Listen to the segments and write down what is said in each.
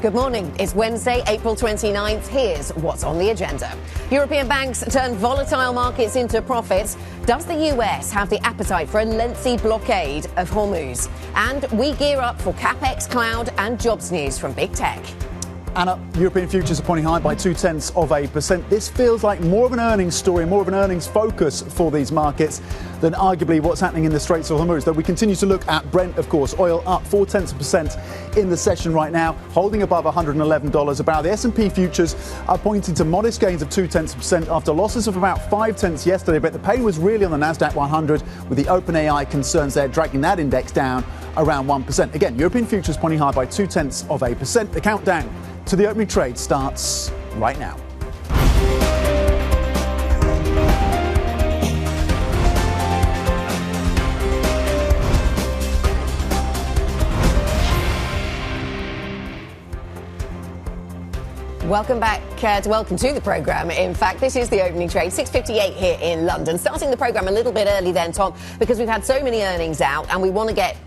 Good morning. It's Wednesday, April 29th. Here's what's on the agenda. European banks turn volatile markets into profits. Does the US have the appetite for a lengthy blockade of Hormuz? And we gear up for CapEx, cloud and jobs news from big tech. Anna, European futures are pointing high by 0.2%. This feels like more of an earnings story, more of an earnings focus for these markets than arguably what's happening in the Straits of Hormuz. Though we continue to look at Brent, of course, oil up 0.4% in the session right now, holding above $111 a barrel. The S&P futures are pointing to modest gains of 0.2% after losses of about 0.5 yesterday. But the pain was really on the Nasdaq 100 with the OpenAI concerns there, dragging that index down around 1%. Again, European futures pointing high by 0.2%. The countdown to the opening trade starts right now. Welcome back welcome to the programme. In fact, this is the opening trade, 6:58 here in London. Starting the programme a little bit early then, Tom, because we've had so many earnings out and we want to get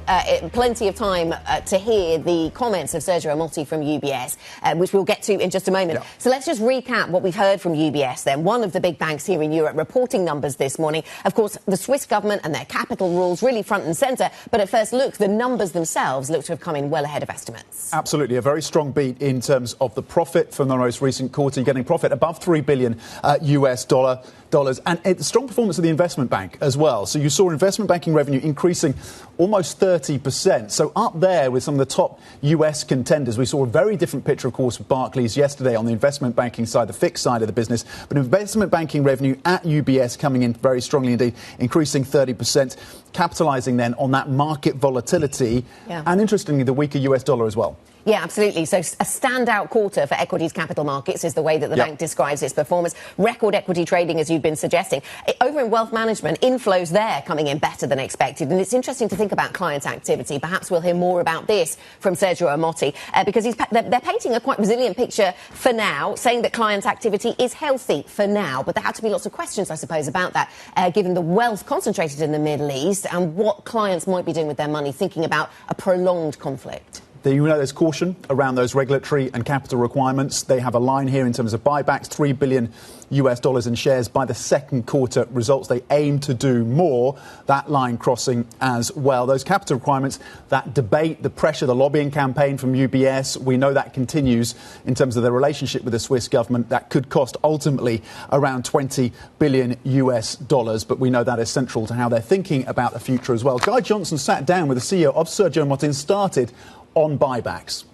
plenty of time to hear the comments of Sergio Ermotti from UBS, which we'll get to in just a moment. Yeah. So let's just recap what we've heard from UBS then, one of the big banks here in Europe reporting numbers this morning. Of course, the Swiss government and their capital rules really front and centre. But at first look, the numbers themselves look to have come in well ahead of estimates. Absolutely. A very strong beat in terms of the profit from the most recent quarter, getting profit above $3 billion US dollars, and a strong performance of the investment bank as well. So you saw investment banking revenue increasing almost 30%. So up there with some of the top US contenders. We saw a very different picture, of course, with Barclays yesterday on the investment banking side, the fixed side of the business. But investment banking revenue at UBS coming in very strongly indeed, increasing 30%, capitalising then on that market volatility. Yeah. And interestingly, the weaker US dollar as well. Yeah, absolutely. So a standout quarter for equities capital markets is the way that the bank describes its performance. Record equity trading, as you've been suggesting. Over in wealth management, inflows there coming in better than expected. And it's interesting to think about client activity. Perhaps we'll hear more about this from Sergio Ermotti, because they're painting a quite resilient picture for now, saying that client activity is healthy for now. But there have to be lots of questions, I suppose, about that, given the wealth concentrated in the Middle East and what clients might be doing with their money, thinking about a prolonged conflict. You know, there's caution around those regulatory and capital requirements. They have a line here in terms of buybacks, $3 billion US dollars in shares by the second quarter results. They aim to do more. That line crossing as well. Those capital requirements, that debate, the pressure, the lobbying campaign from UBS, we know that continues in terms of their relationship with the Swiss government. That could cost ultimately around $20 billion US dollars. But we know that is central to how they're thinking about the future as well. Guy Johnson sat down with the CEO of Sergio Ermotti and started on buybacks.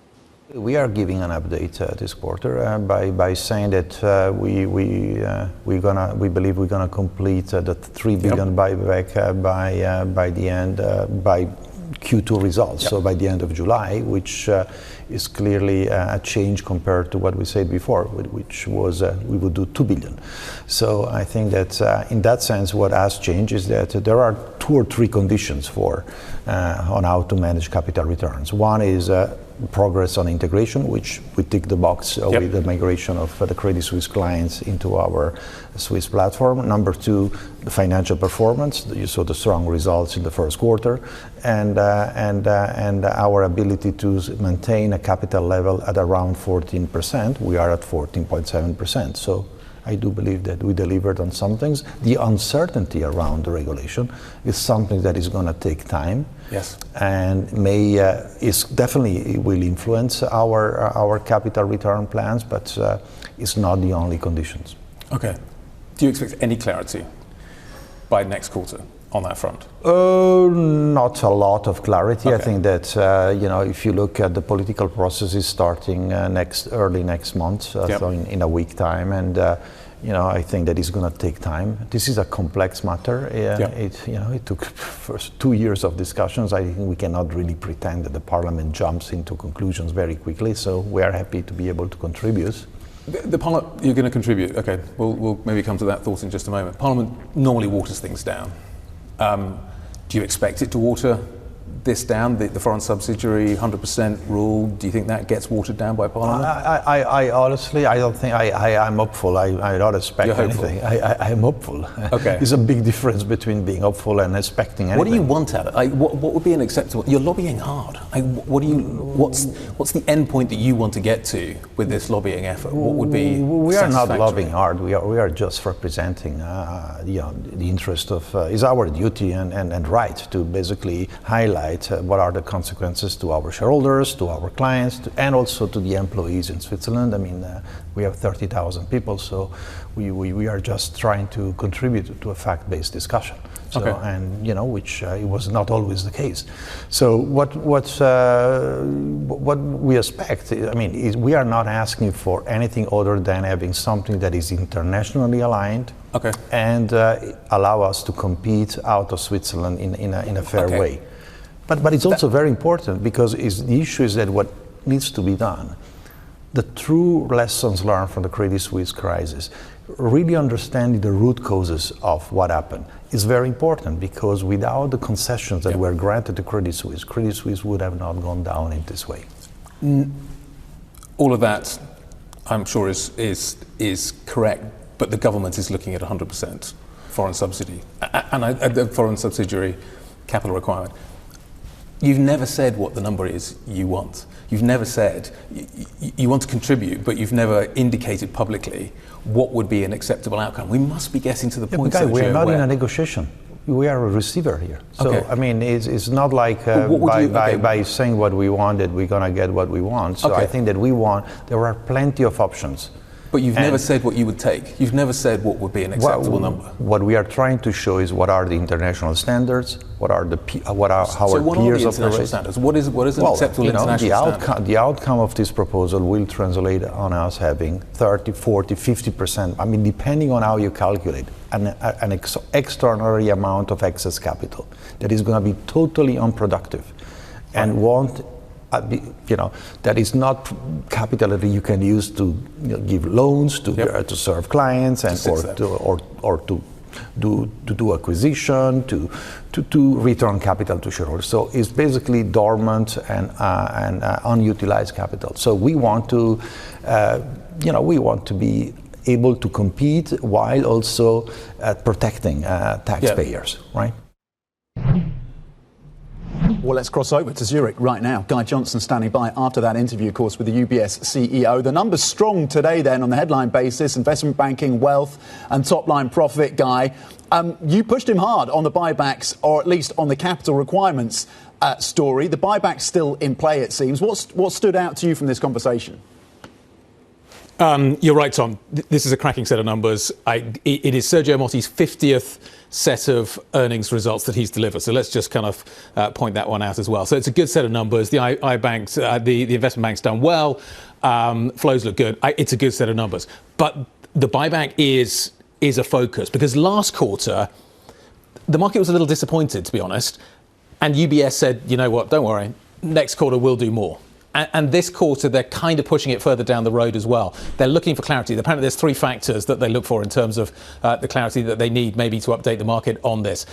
We are giving an update this quarter by saying that we believe we're gonna complete the $3 billion buyback by the end by Q2 results. So by the end of July, which is clearly a change compared to what we said before, which was we would do $2 billion. So I think that in that sense, what has changed is that there are 2 or 3 conditions for on how to manage capital returns. One is progress on integration, which we tick the box with the migration of the Credit Suisse clients into our Swiss platform. Number 2, the financial performance. You saw the strong results in the first quarter, and our ability to maintain a capital level at around 14%. We are at 14.7%. So I do believe that we delivered on some things. The uncertainty around the regulation is something that is going to take time. Yes. And is definitely will influence our capital return plans, but it's not the only conditions. Okay. Do you expect any clarity by next quarter on that front? Not a lot of clarity. Okay. I think that if you look at the political processes starting early next month, so in a week time, and I think that is going to take time. This is a complex matter. It took first 2 years of discussions. I think we cannot really pretend that the Parliament jumps into conclusions very quickly. So we are happy to be able to contribute. The Parliament, you're going to contribute. Okay, we'll maybe come to that thought in just a moment. Parliament normally waters things down. Do you expect it to water this down, the foreign subsidiary 100% rule? Do you think that gets watered down by Parliament? I honestly, I don't think I'm hopeful. I don't expect anything. I'm hopeful. Okay. There's a big difference between being hopeful and expecting anything. What do you want out of it? What would be an acceptable? You're lobbying hard. What's the end point that you want to get to with this lobbying effort? What would be? We are not lobbying hard. We are just representing the interest of. It's our duty and right to basically highlight what are the consequences to our shareholders, to our clients, and also to the employees in Switzerland. I mean, we have 30,000 people, so we are just trying to contribute to a fact-based discussion. So, okay. And which it was not always the case. So what we expect, I mean, is we are not asking for anything other than having something that is internationally aligned. Okay. And allow us to compete out of Switzerland in a fair way. But it's also very important because the issue is that what needs to be done, the true lessons learned from the Credit Suisse crisis, really understanding the root causes of what happened is very important, because without the concessions that were granted to Credit Suisse would have not gone down in this way. All of that, I'm sure, is correct, but the government is looking at 100% foreign subsidy and the foreign subsidiary capital requirement. You've never said what the number is you want. You've never said you want to contribute, but you've never indicated publicly what would be an acceptable outcome. We must be getting to the point, Sergio, we are not in a negotiation. We are a receiver here. So, okay. I mean, it's not like by saying what we want that we're going to get what we want. So I think that there are plenty of options. But you've never said what you would take. You've never said what would be an acceptable number. What we are trying to show is what are the international standards, how our peers operate. Standards? What is an acceptable international standard? The outcome of this proposal will translate on us having 30, 40, 50%, I mean, depending on how you calculate, an extraordinary amount of excess capital that is going to be totally unproductive and won't. That is not capital that you can use to give loans to serve clients and or to do acquisition to return capital to shareholders. So it's basically dormant and unutilized capital. So we want to be able to compete while also protecting taxpayers, right? Well, let's cross over to Zurich right now. Guy Johnson standing by after that interview, of course, with the UBS CEO. The numbers strong today then on the headline basis, investment banking, wealth and top-line profit. Guy, you pushed him hard on the buybacks, or at least on the capital requirements story. The buybacks still in play, it seems. What stood out to you from this conversation? You're right, Tom. This is a cracking set of numbers. It is Sergio Ermotti's 50th set of earnings results that he's delivered. So let's just kind of point that one out as well. So it's a good set of numbers. The banks, the investment bank's done well. Flows look good. It's a good set of numbers. But the buyback is a focus, because last quarter the market was a little disappointed, to be honest. And UBS said, you know what, don't worry, next quarter we'll do more. And this quarter, they're kind of pushing it further down the road as well. They're looking for clarity. Apparently, there's three factors that they look for in terms of the clarity that they need, maybe to update the market on this.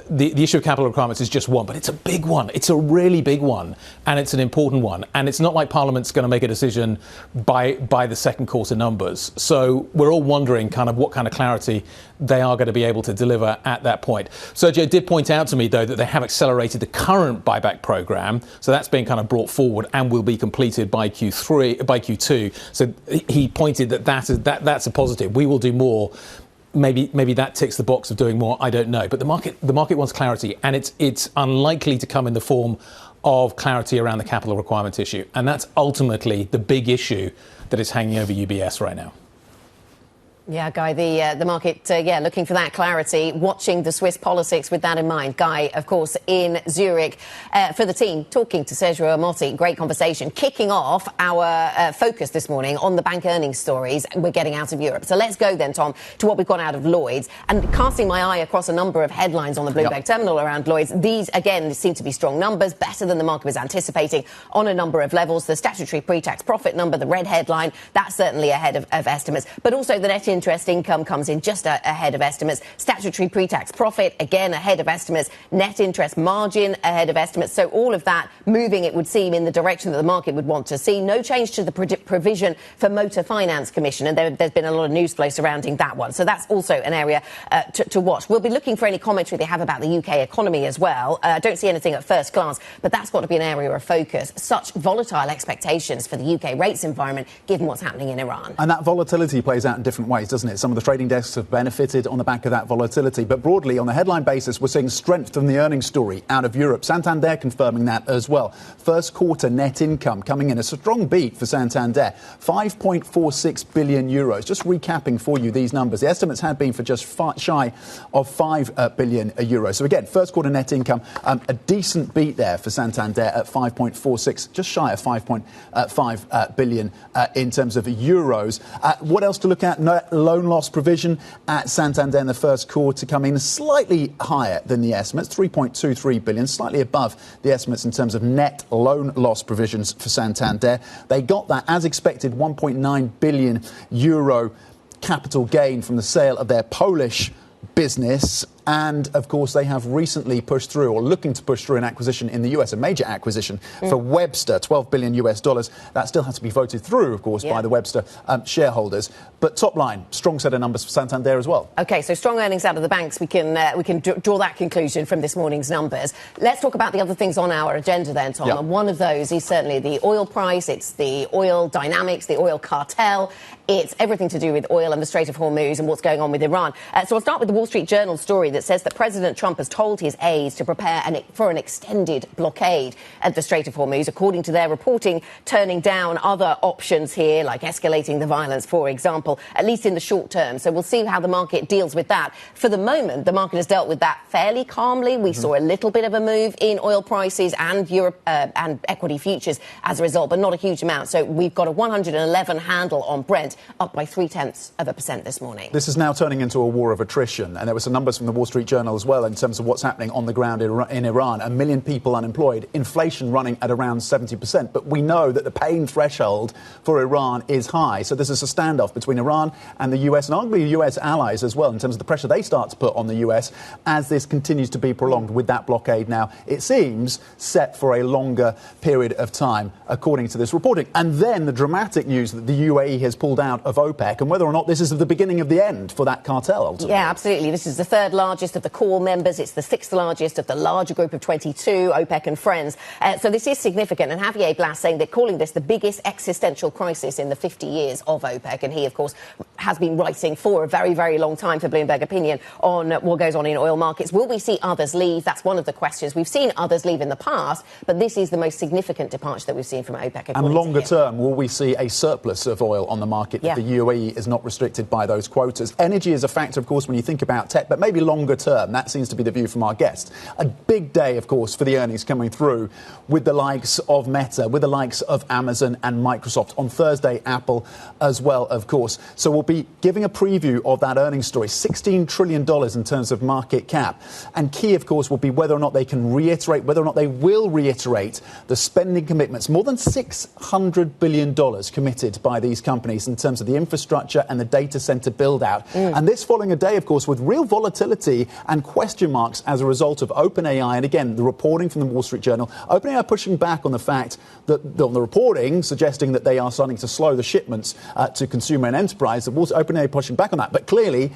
The issue of capital requirements is just one, but it's a big one. It's a really big one, and it's an important one. And it's not like Parliament's going to make a decision by the second quarter numbers. So we're all wondering kind of what kind of clarity they are going to be able to deliver at that point. Sergio did point out to me, though, that they have accelerated the current buyback program. So that's been kind of brought forward and will be completed by Q2. So he pointed that's a positive. We will do more. Maybe that ticks the box of doing more. I don't know. But the market wants clarity, and it's unlikely to come in the form of clarity around the capital requirement issue. And that's ultimately the big issue that is hanging over UBS right now. Yeah, Guy, the market, looking for that clarity, watching the Swiss politics with that in mind. Guy, of course, in Zurich for the team, talking to Sergio Ermotti. Great conversation. Kicking off our focus this morning on the bank earnings stories we're getting out of Europe. So let's go then, Tom, to what we've got out of Lloyd's. And casting my eye across a number of headlines on the Bloomberg terminal around Lloyd's, these, again, seem to be strong numbers, better than the market was anticipating on a number of levels. The statutory pre-tax profit number, the red headline, that's certainly ahead of estimates. But also the net non-interest income comes in just ahead of estimates. Statutory pre-tax profit, again, ahead of estimates. Net interest margin ahead of estimates. So all of that moving, it would seem, in the direction that the market would want to see. No change to the provision for motor finance commission, and there's been a lot of news flow surrounding that one. So that's also an area to watch. We'll be looking for any commentary they have about the UK economy as well. I don't see anything at first glance, but that's got to be an area of focus. Such volatile expectations for the UK rates environment, given what's happening in Iran. And that volatility plays out in different ways, doesn't it? Some of the trading desks have benefited on the back of that volatility. But broadly, on the headline basis, we're seeing strength from the earnings story out of Europe. Santander confirming that as well. First quarter net income coming in a strong beat for Santander. 5.46 billion euros. Just recapping for you these numbers. The estimates had been for just shy of 5 billion euros. So again, first quarter net income, a decent beat there for Santander at 5.46, just shy of 5.5 billion in terms of euros. What else to look at? Loan loss provision at Santander in the first quarter coming in slightly higher than the estimates, 3.23 billion, slightly above the estimates in terms of net loan loss provisions for Santander. They got that, as expected, 1.9 billion euro capital gain from the sale of their Polish business. And, of course, they have recently pushed through, or looking to push through, an acquisition in the US, a major acquisition for Webster, $12 billion US. That still has to be voted through, of course, by the Webster shareholders. But top line, strong set of numbers for Santander as well. OK, so strong earnings out of the banks. We can draw that conclusion from this morning's numbers. Let's talk about the other things on our agenda then, Tom. Yep. And one of those is certainly the oil price. It's the oil dynamics, the oil cartel. It's everything to do with oil and the Strait of Hormuz and what's going on with Iran. So I'll start with the Wall Street Journal story that says that President Trump has told his aides to prepare for an extended blockade at the Strait of Hormuz, according to their reporting, turning down other options here, like escalating the violence, for example, at least in the short term. So we'll see how the market deals with that. For the moment, the market has dealt with that fairly calmly. We saw a little bit of a move in oil prices and Europe and equity futures as a result, but not a huge amount. So we've got a 111 handle on Brent, up by 0.3% this morning. This is now turning into a war of attrition. And there were some numbers from the Wall Street Journal as well in terms of what's happening on the ground in Iran. 1 million people unemployed, inflation running at around 70%. But we know that the pain threshold for Iran is high. So this is a standoff between Iran and the US, and arguably the US allies as well, in terms of the pressure they start to put on the US as this continues to be prolonged with that blockade now, it seems, set for a longer period of time, according to this reporting. And then the dramatic news that the UAE has pulled out of OPEC, and whether or not this is the beginning of the end for that cartel, ultimately. Yeah, absolutely. This is the third largest of the core members. It's the sixth largest of the larger group of 22, OPEC and friends. So this is significant. And Javier Blas saying they're calling this the biggest existential crisis in the 50 years of OPEC. And he, of course, has been writing for a very, very long time for Bloomberg Opinion on what goes on in oil markets. Will we see others leave? That's one of the questions. We've seen others leave in the past, but this is the most significant departure that we've seen from OPEC. And longer term, will we see a surplus of oil on the market if the UAE is not restricted by those quotas? Energy is a factor, of course, when you think about tech, but maybe longer term. That seems to be the view from our guests. A big day, of course, for the earnings coming through with the likes of Meta, with the likes of Amazon and Microsoft. On Thursday, Apple as well, of course. So we'll be giving a preview of that earnings story. $16 trillion in terms of market cap. And key, of course, will be whether or not they can reiterate, whether or not they will reiterate the spending commitments. More than $600 billion committed by these companies in terms of the infrastructure and the data center build out. And this following a day, of course, with real volatility and question marks as a result of OpenAI. And again, the reporting from the Wall Street Journal, OpenAI pushing back on the fact that on the reporting suggesting that they are starting to slow the shipments to consumer and enterprise. OpenAI pushing back on that. But clearly,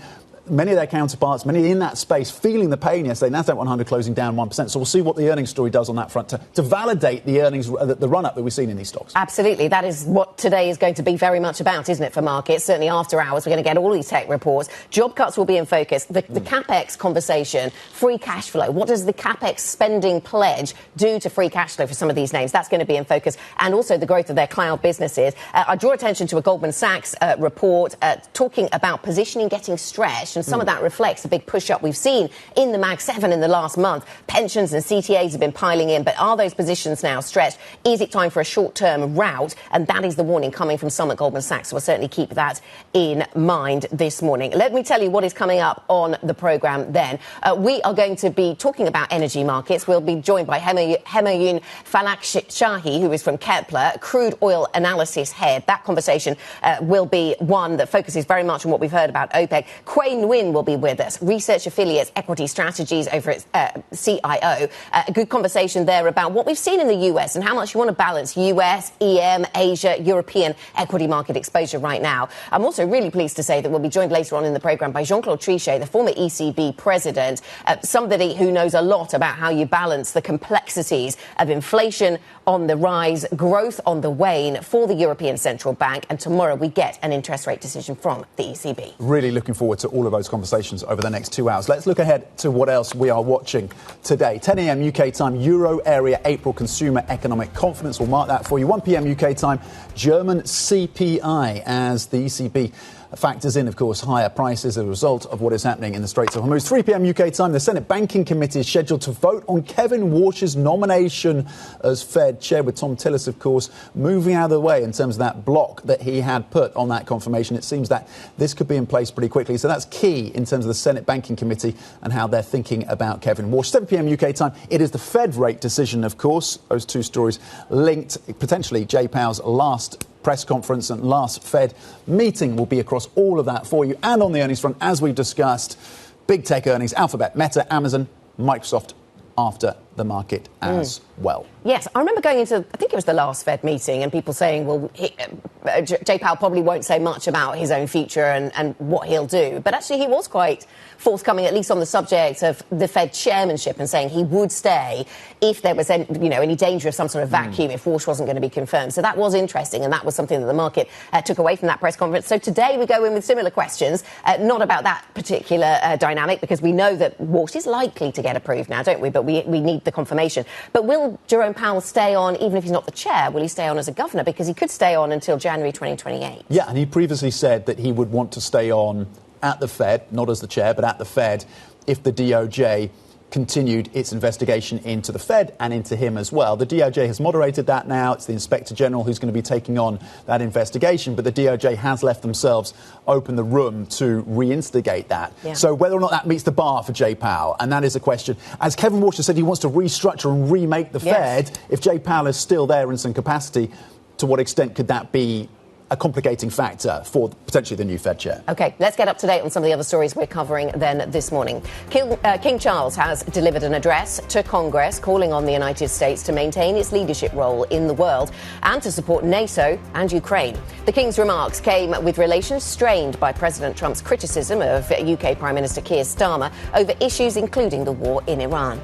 many of their counterparts, many in that space, feeling the pain yesterday. NASDAQ 100 closing down 1%. So we'll see what the earnings story does on that front to validate the earnings, the run-up that we've seen in these stocks. Absolutely. That is what today is going to be very much about, isn't it, for markets? Certainly after hours, we're going to get all these tech reports. Job cuts will be in focus. The CapEx conversation, free cash flow. What does the CapEx spending pledge do to free cash flow for some of these names? That's going to be in focus. And also the growth of their cloud businesses. I draw attention to a Goldman Sachs report talking about positioning getting stretched. inflation. Some of that reflects the big push-up we've seen in the Mag 7 in the last month. Pensions and CTAs have been piling in, but are those positions now stretched? Is it time for a short-term rout? And that is the warning coming from some at Goldman Sachs. So we'll certainly keep that in mind this morning. Let me tell you what is coming up on the programme then. We are going to be talking about energy markets. We'll be joined by Humayun Falak-Shahi, who is from Kepler, crude oil analysis head. That conversation will be one that focuses very much on what we've heard about OPEC. Quay Nguyen will be with us, research affiliates, equity strategies over at CIO. A good conversation there about what we've seen in the US and how much you want to balance US, EM, Asia, European equity market exposure right now. I'm also really pleased to say that we'll be joined later on in the programme by Jean-Claude Trichet, the former ECB president, somebody who knows a lot about how you balance the complexities of inflation on the rise, growth on the wane for the European Central Bank. And tomorrow we get an interest rate decision from the ECB. Really looking forward to all of those conversations over the next 2 hours. Let's look ahead to what else we are watching today. 10 a.m. UK time, Euro area April consumer economic confidence. We'll mark that for you. 1 p.m. UK time, German CPI, as the ECB factors in, of course, higher prices as a result of what is happening in the Straits of Hormuz. 3 p.m. UK time, the Senate Banking Committee is scheduled to vote on Kevin Warsh's nomination as Fed chair, with Tom Tillis, of course, moving out of the way in terms of that block that he had put on that confirmation. It seems that this could be in place pretty quickly. So that's key in terms of the Senate Banking Committee and how they're thinking about Kevin Warsh. 7 p.m. UK time, it is the Fed rate decision, of course. Those two stories linked. Potentially Jay Powell's last press conference and last Fed meeting will be across all of that for you. And on the earnings front, as we've discussed, big tech earnings, Alphabet, Meta, Amazon, Microsoft after the market as well. Yes, I remember going into, I think it was the last Fed meeting, and people saying, well, Jay Powell probably won't say much about his own future and what he'll do. But actually, he was quite forthcoming, at least on the subject of the Fed chairmanship, and saying he would stay if there was any danger of some sort of vacuum, if Warsh wasn't going to be confirmed. So that was interesting, and that was something that the market took away from that press conference. So today we go in with similar questions, not about that particular dynamic, because we know that Warsh is likely to get approved now, don't we? But we need the confirmation. But will Jerome Powell stay on, even if he's not the chair? Will he stay on as a governor? Because he could stay on until January 2028. Yeah, and he previously said that he would want to stay on at the Fed, not as the chair, but at the Fed, if the DOJ continued its investigation into the Fed and into him as well. The DOJ has moderated that now. It's the Inspector General who's going to be taking on that investigation, but the DOJ has left themselves open the room to reinstigate that. Yeah. So whether or not that meets the bar for Jay Powell, and that is a question. As Kevin Warsh said, he wants to restructure and remake the Fed. If Jay Powell is still there in some capacity, to what extent could that be a complicating factor for potentially the new Fed chair? OK, let's get up to date on some of the other stories we're covering then this morning. King Charles has delivered an address to Congress calling on the United States to maintain its leadership role in the world and to support NATO and Ukraine. The King's remarks came with relations strained by President Trump's criticism of UK Prime Minister Keir Starmer over issues including the war in Iran.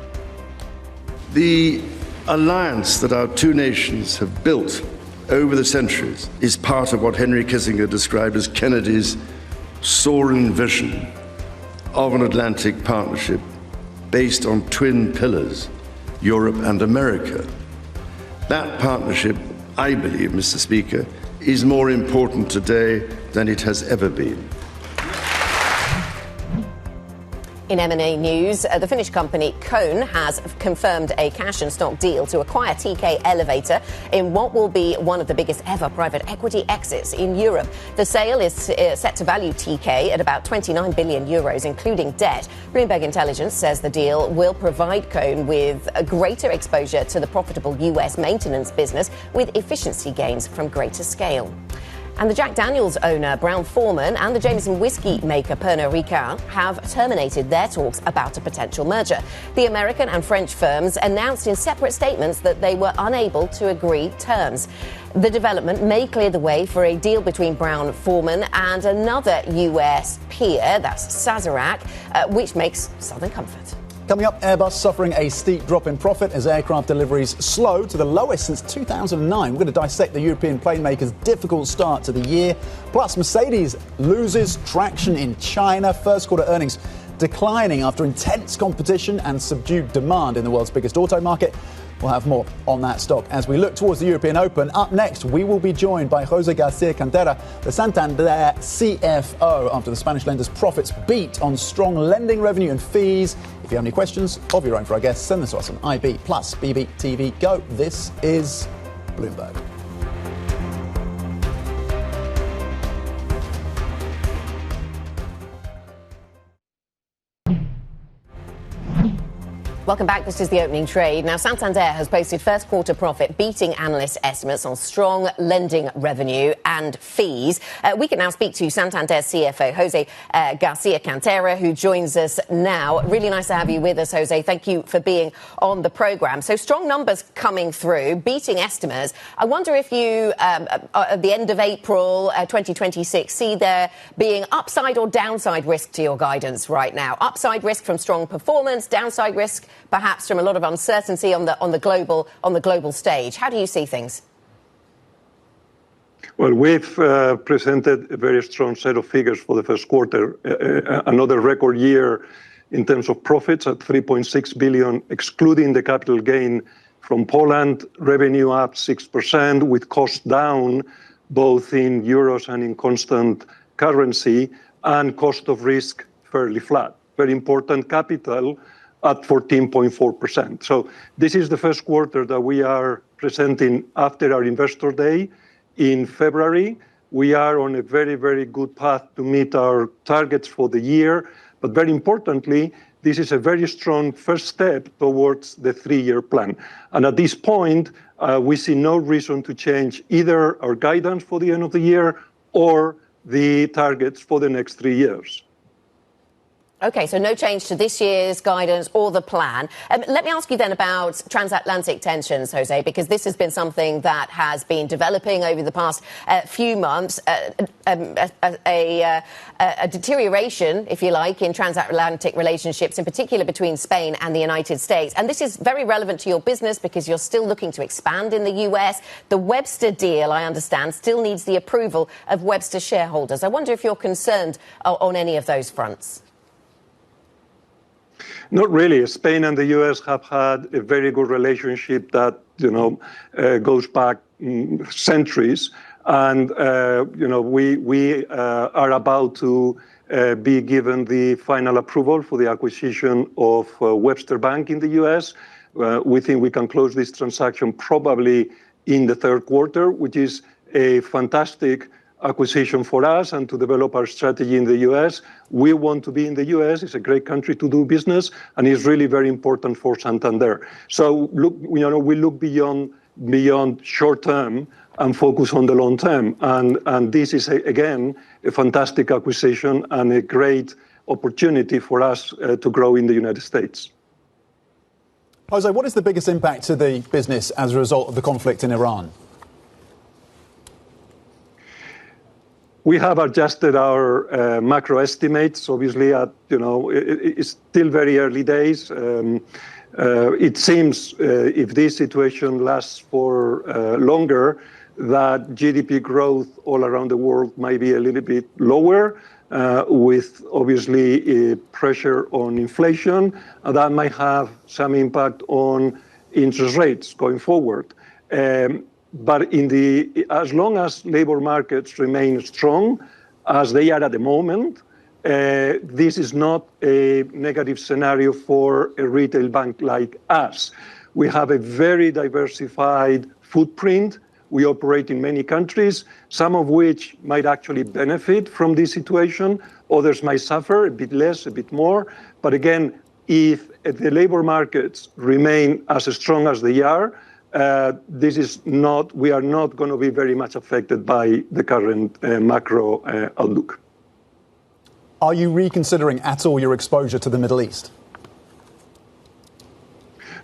The alliance that our two nations have built over the centuries is part of what Henry Kissinger described as Kennedy's soaring vision of an Atlantic partnership based on twin pillars, Europe and America. That partnership, I believe, Mr. Speaker, is more important today than it has ever been. In M&A news, the Finnish company Kone has confirmed a cash and stock deal to acquire TK Elevator in what will be one of the biggest ever private equity exits in Europe. The sale is set to value TK at about 29 billion euros, including debt. Bloomberg Intelligence says the deal will provide Kone with a greater exposure to the profitable US maintenance business with efficiency gains from greater scale. And the Jack Daniels owner, Brown-Forman, and the Jameson whiskey maker, Pernod Ricard, have terminated their talks about a potential merger. The American and French firms announced in separate statements that they were unable to agree terms. The development may clear the way for a deal between Brown-Forman and another US peer, that's Sazerac, which makes Southern Comfort. Coming up, Airbus suffering a steep drop in profit as aircraft deliveries slow to the lowest since 2009. We're going to dissect the European plane makers' difficult start to the year. Plus, Mercedes loses traction in China. First quarter earnings declining after intense competition and subdued demand in the world's biggest auto market. We'll have more on that stock as we look towards the European Open. Up next, we will be joined by José García Cantera, the Santander CFO, after the Spanish lender's profits beat on strong lending revenue and fees. If you have any questions of your own for our guests, send them to us on IB plus BBTV Go. This is Bloomberg. Welcome back. This is the opening trade. Now, Santander has posted first quarter profit, beating analyst estimates on strong lending revenue and fees. We can now speak to Santander CFO, José García Cantera, who joins us now. Really nice to have you with us, José. Thank you for being on the programme. So strong numbers coming through, beating estimates. I wonder if you, at the end of April 2026, see there being upside or downside risk to your guidance right now. Upside risk from strong performance, downside risk perhaps from a lot of uncertainty on the global stage. How do you see things? Well, we've presented a very strong set of figures for the first quarter, another record year in terms of profits at 3.6 billion, excluding the capital gain from Poland, revenue up 6% with costs down both in euros and in constant currency, and cost of risk fairly flat. Very important, capital at 14.4%. So this is the first quarter that we are presenting after our Investor Day in February. We are on a very, very good path to meet our targets for the year. But very importantly, this is a very strong first step towards the 3-year plan. And at this point, we see no reason to change either our guidance for the end of the year or the targets for the next 3 years. OK, so no change to this year's guidance or the plan. Let me ask you then about transatlantic tensions, José, because this has been something that has been developing over the past few months, a deterioration, if you like, in transatlantic relationships, in particular between Spain and the United States. And this is very relevant to your business because you're still looking to expand in the US. The Webster deal, I understand, still needs the approval of Webster shareholders. I wonder if you're concerned on any of those fronts. Not really. Spain and the U.S. have had a very good relationship that, goes back centuries. And, we are about to be given the final approval for the acquisition of Webster Bank in the U.S. We think we can close this transaction probably in the third quarter, which is a fantastic acquisition for us and to develop our strategy in the U.S. We want to be in the U.S. It's a great country to do business, and it's really very important for Santander. So look, we look beyond short term and focus on the long term. And this is again a fantastic acquisition and a great opportunity for us to grow in the United States. José, what is the biggest impact to the business as a result of the conflict in Iran? We have adjusted our macro estimates. Obviously, it's still very early days. It seems if this situation lasts for longer, that GDP growth all around the world might be a little bit lower, with obviously pressure on inflation. And that might have some impact on interest rates going forward. But as long as labor markets remain strong, as they are at the moment, this is not a negative scenario for a retail bank like us. We have a very diversified footprint. We operate in many countries, some of which might actually benefit from this situation. Others might suffer a bit less, a bit more. But again, if the labor markets remain as strong as they are, we are not going to be very much affected by the current macro outlook. Are you reconsidering at all your exposure to the Middle East?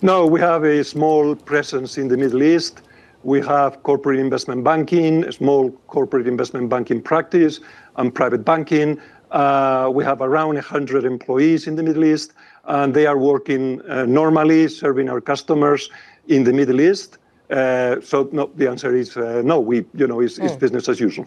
No, we have a small presence in the Middle East. We have corporate investment banking, a small corporate investment banking practice, and private banking. We have around 100 employees in the Middle East, and they are working normally, serving our customers in the Middle East. So no, the answer is no. It's business as usual.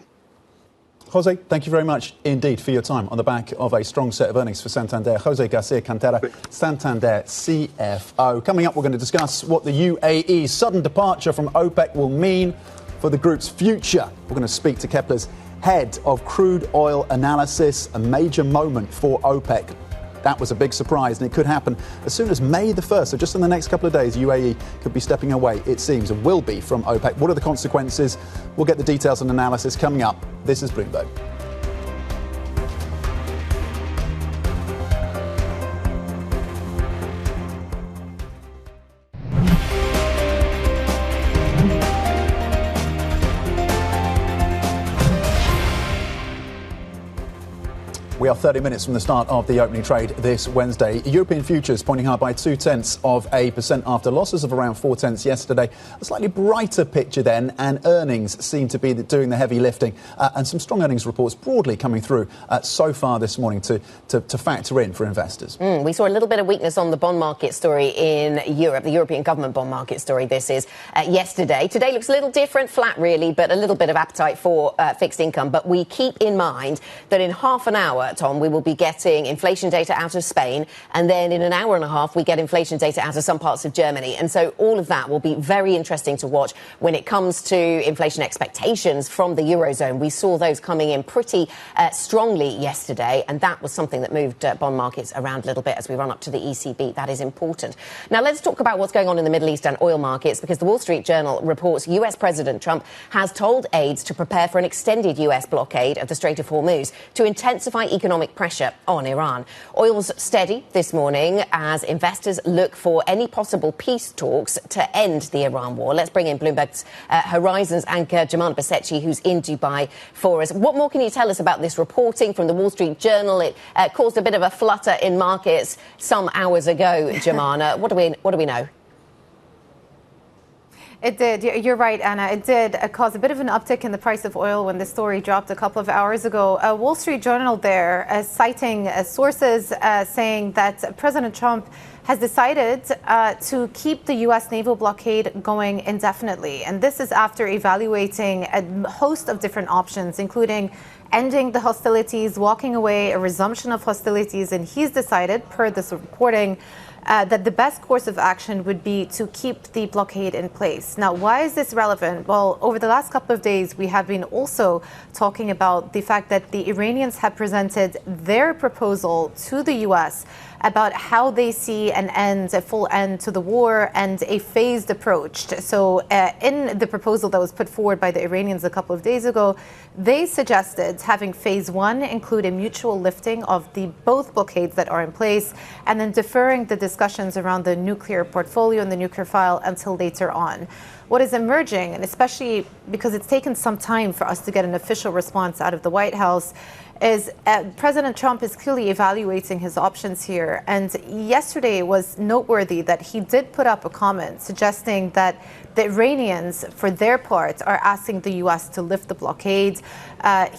José, thank you very much indeed for your time on the back of a strong set of earnings for Santander. José García, Cantera, Santander CFO. Coming up, we're going to discuss what the UAE's sudden departure from OPEC will mean for the group's future. We're going to speak to Kepler's head of crude oil analysis, a major moment for OPEC. That was a big surprise, and it could happen as soon as May the 1st. So just in the next couple of days, UAE could be stepping away, it seems, and will be from OPEC. What are the consequences? We'll get the details and analysis coming up. This is Bloomberg. We are 30 minutes from the start of the opening trade this Wednesday. European futures pointing higher by 0.2% after losses of around 0.4 yesterday. A slightly brighter picture then, and earnings seem to be doing the heavy lifting. And some strong earnings reports broadly coming through so far this morning to factor in for investors. We saw a little bit of weakness on the bond market story in Europe, the European government bond market story this is yesterday. Today looks a little different, flat really, but a little bit of appetite for fixed income. But we keep in mind that in half an hour, Tom, we will be getting inflation data out of Spain, and then in an hour and a half we get inflation data out of some parts of Germany. And so all of that will be very interesting to watch when it comes to inflation expectations from the Eurozone. We saw those coming in pretty strongly yesterday, and that was something that moved bond markets around a little bit as we run up to the ECB. That is important. Now let's talk about what's going on in the Middle East and oil markets, because the Wall Street Journal reports US President Trump has told aides to prepare for an extended US blockade of the Strait of Hormuz to intensify economic pressure on Iran. Oil's steady this morning as investors look for any possible peace talks to end the Iran war. Let's bring in Bloomberg's Horizons anchor Jomana Besechi, who's in Dubai for us. What more can you tell us about this reporting from the Wall Street Journal? It caused a bit of a flutter in markets some hours ago, Jomana. What do we know? It did. You're right, Anna. It did cause a bit of an uptick in the price of oil when the story dropped a couple of hours ago. Wall Street Journal there citing sources saying that President Trump has decided to keep the U.S. naval blockade going indefinitely. And this is after evaluating a host of different options, including ending the hostilities, walking away, a resumption of hostilities. And he's decided, per this reporting, that the best course of action would be to keep the blockade in place. Now, why is this relevant? Well, over the last couple of days, we have been also talking about the fact that the Iranians have presented their proposal to the U.S. about how they see an end, a full end to the war and a phased approach. So in the proposal that was put forward by the Iranians a couple of days ago, they suggested having phase one include a mutual lifting of the both blockades that are in place, and then deferring the discussions around the nuclear portfolio and the nuclear file until later on. What is emerging, and especially because it's taken some time for us to get an official response out of the White House, is President Trump is clearly evaluating his options here. And yesterday was noteworthy that he did put up a comment suggesting that the Iranians, for their part, are asking the U.S. to lift the blockade.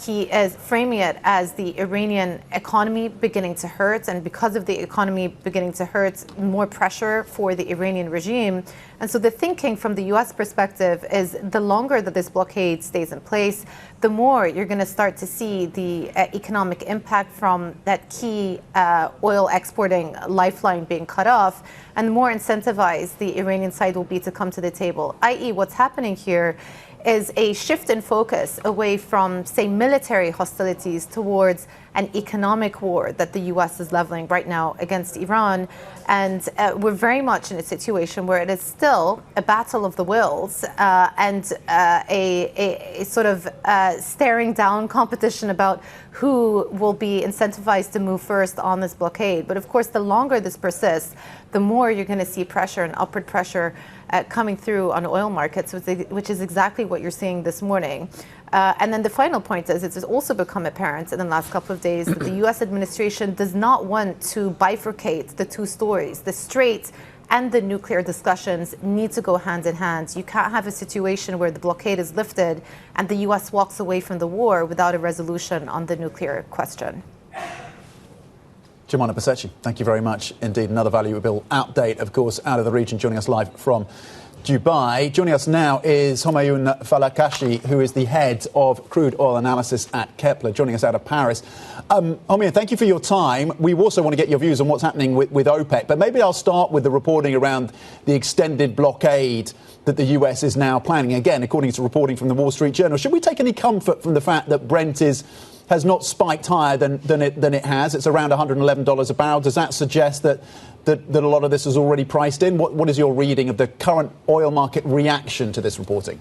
He is framing it as the Iranian economy beginning to hurt, and because of the economy beginning to hurt, more pressure for the Iranian regime. And so the thinking from the U.S. perspective is the longer that this blockade stays in place, the more you're going to start to see the economic impact from that key oil exporting lifeline being cut off, and the more incentivized the Iranian side will be to come to the table, i.e. what's happening here is a shift in focus away from, say, military hostilities towards an economic war that the U.S. is leveling right now against Iran. And we're very much in a situation where it is still a battle of the wills and a sort of staring down competition about who will be incentivized to move first on this blockade. But of course, the longer this persists, the more you're going to see pressure and upward pressure coming through on oil markets, which is exactly what you're seeing this morning. And then the final point is, it has also become apparent in the last couple of days that the U.S. administration does not want to bifurcate the two stories. The Strait and the nuclear discussions need to go hand in hand. You can't have a situation where the blockade is lifted and the U.S. walks away from the war without a resolution on the nuclear question. Jomana Besechi, thank you very much indeed. Another valuable update, of course, out of the region, joining us live from Dubai. Joining us now is Homayoun Falakashi, who is the head of crude oil analysis at Kepler, joining us out of Paris. Homayoun, thank you for your time. We also want to get your views on what's happening with OPEC, but maybe I'll start with the reporting around the extended blockade that the US is now planning. Again, according to reporting from the Wall Street Journal, should we take any comfort from the fact that Brent has not spiked higher than it has? It's around $111 a barrel. Does that suggest that a lot of this is already priced in? What is your reading of the current oil market reaction to this reporting?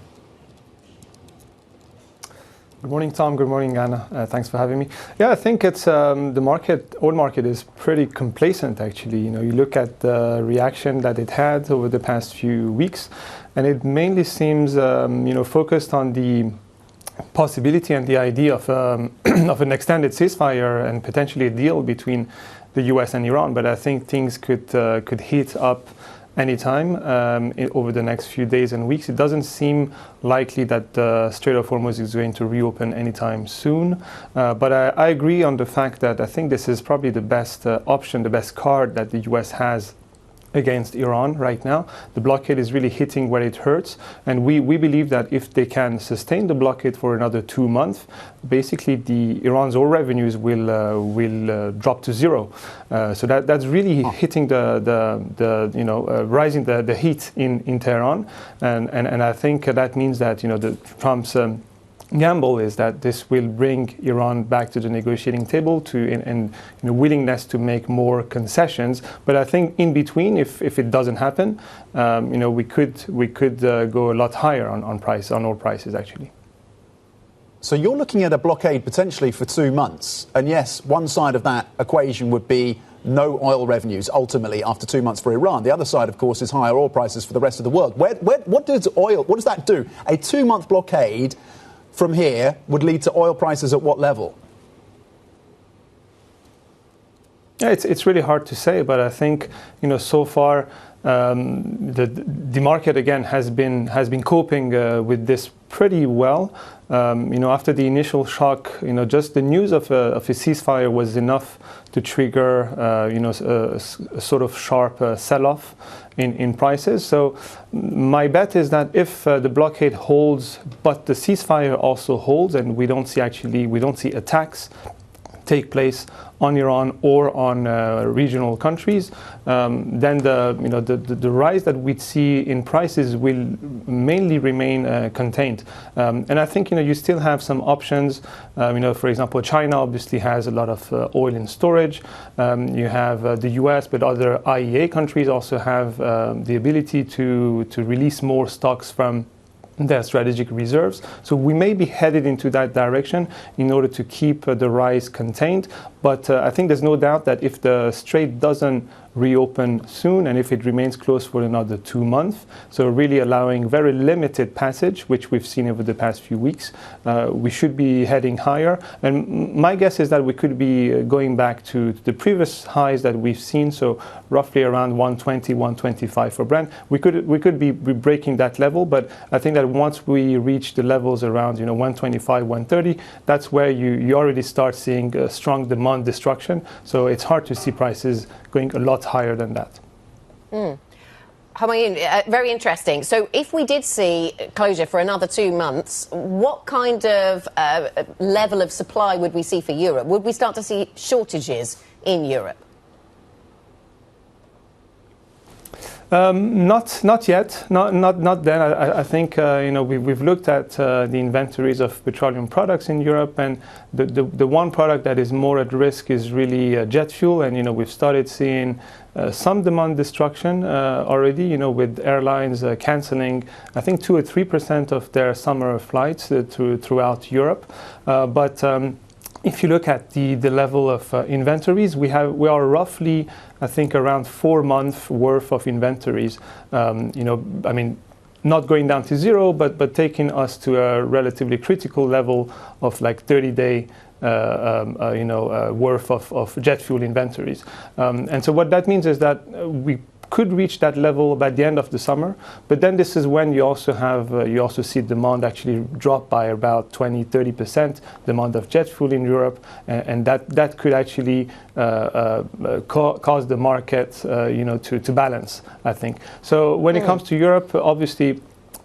Good morning, Tom. Good morning, Anna. Thanks for having me. Yeah, I think it's the oil market is pretty complacent, actually. You look at the reaction that it had over the past few weeks, and it mainly seems, focused on the possibility and the idea of an extended ceasefire and potentially a deal between the US and Iran. But I think things could heat up anytime over the next few days and weeks. It doesn't seem likely that the Strait of Hormuz is going to reopen anytime soon. But I agree on the fact that I think this is probably the best option, the best card that the US has against Iran right now. The blockade is really hitting where it hurts, and we believe that if they can sustain the blockade for another 2 months, basically Iran's oil revenues will drop to zero. So that's really hitting rising the heat in Tehran, and I think that means that Trump's gamble is that this will bring Iran back to the negotiating table and willingness to make more concessions. But I think in between, if it doesn't happen, we could go a lot higher on oil prices actually. So you're looking at a blockade potentially for 2 months, and yes, one side of that equation would be no oil revenues ultimately after 2 months for Iran. The other side, of course, is higher oil prices for the rest of the world. What does that do? A 2-month blockade from here would lead to oil prices at what level? Yeah, it's really hard to say, but I think so far the market again has been coping with this pretty well. After the initial shock, just the news of a ceasefire was enough to trigger a sort of sharp sell-off in prices. So my bet is that if the blockade holds, but the ceasefire also holds, and we don't see attacks take place on Iran or on regional countries, then the rise that we'd see in prices will mainly remain contained. And I think you still have some options. For example, China obviously has a lot of oil in storage. You have the US, but other IEA countries also have the ability to release more stocks from their strategic reserves. So we may be headed into that direction in order to keep the rise contained. But I think there's no doubt that if the Strait doesn't reopen soon and if it remains closed for another 2 months, so really allowing very limited passage, which we've seen over the past few weeks, we should be heading higher. And my guess is that we could be going back to the previous highs that we've seen, so roughly around 120, 125 for Brent. We could be breaking that level, but I think that once we reach the levels around 125, 130, that's where you already start seeing strong demand destruction. So it's hard to see prices going a lot higher than that. Homayoun, very interesting. So if we did see closure for another 2 months, what kind of level of supply would we see for Europe? Would we start to see shortages in Europe? Not yet. Not then. I think we've looked at the inventories of petroleum products in Europe, and the one product that is more at risk is really jet fuel, and we've started seeing some demand destruction already. With airlines canceling, I think 2 or 3% of their summer flights throughout Europe, but. If you look at the level of inventories, we are roughly, I think, around 4 months worth of inventories. Not going down to zero, but taking us to a relatively critical level of like 30-day worth of jet fuel inventories. And so what that means is that we could reach that level by the end of the summer, but then this is when you also have you also see demand actually drop by about 20-30%, demand of jet fuel in Europe, and that could actually cause the market to balance, I think. So when it comes to Europe, obviously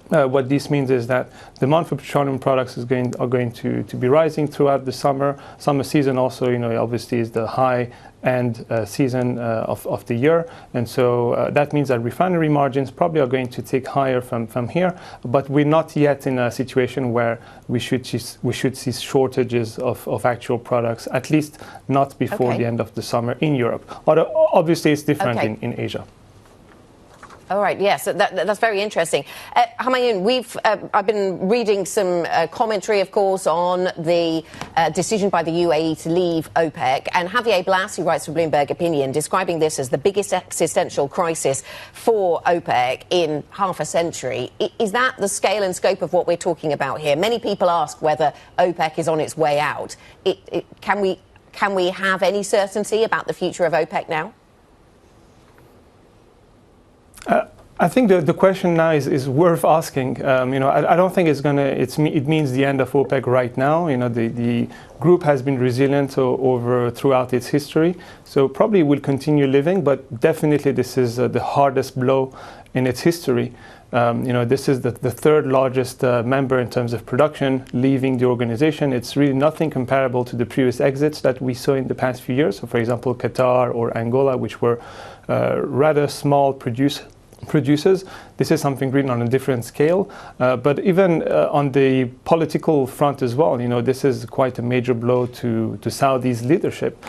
what this means is that demand for petroleum products are going to be rising throughout the summer season. Also, obviously is the high-end season of the year, and so that means that refinery margins probably are going to tick higher from here. But we're not yet in a situation where we should see shortages of actual products, at least not before the end of the summer in Europe. Although obviously it's different in Asia. All right, yes, that's very interesting. Humayun, I've been reading some commentary, of course, on the decision by the UAE to leave OPEC, and Javier Blas, who writes for Bloomberg Opinion, describing this as the biggest existential crisis for OPEC in half a century. Is that the scale and scope of what we're talking about here? Many people ask whether OPEC is on its way out. Can we have any certainty about the future of OPEC now? I think the question now is worth asking. I don't think it means the end of OPEC right now. The group has been resilient throughout its history, so probably will continue living. But definitely, this is the hardest blow in its history. This is the third largest member in terms of production leaving the organization. It's really nothing comparable to the previous exits that we saw in the past few years. So, for example, Qatar or Angola, which were rather small producers. This is something really on a different scale. But even on the political front as well, this is quite a major blow to Saudi's leadership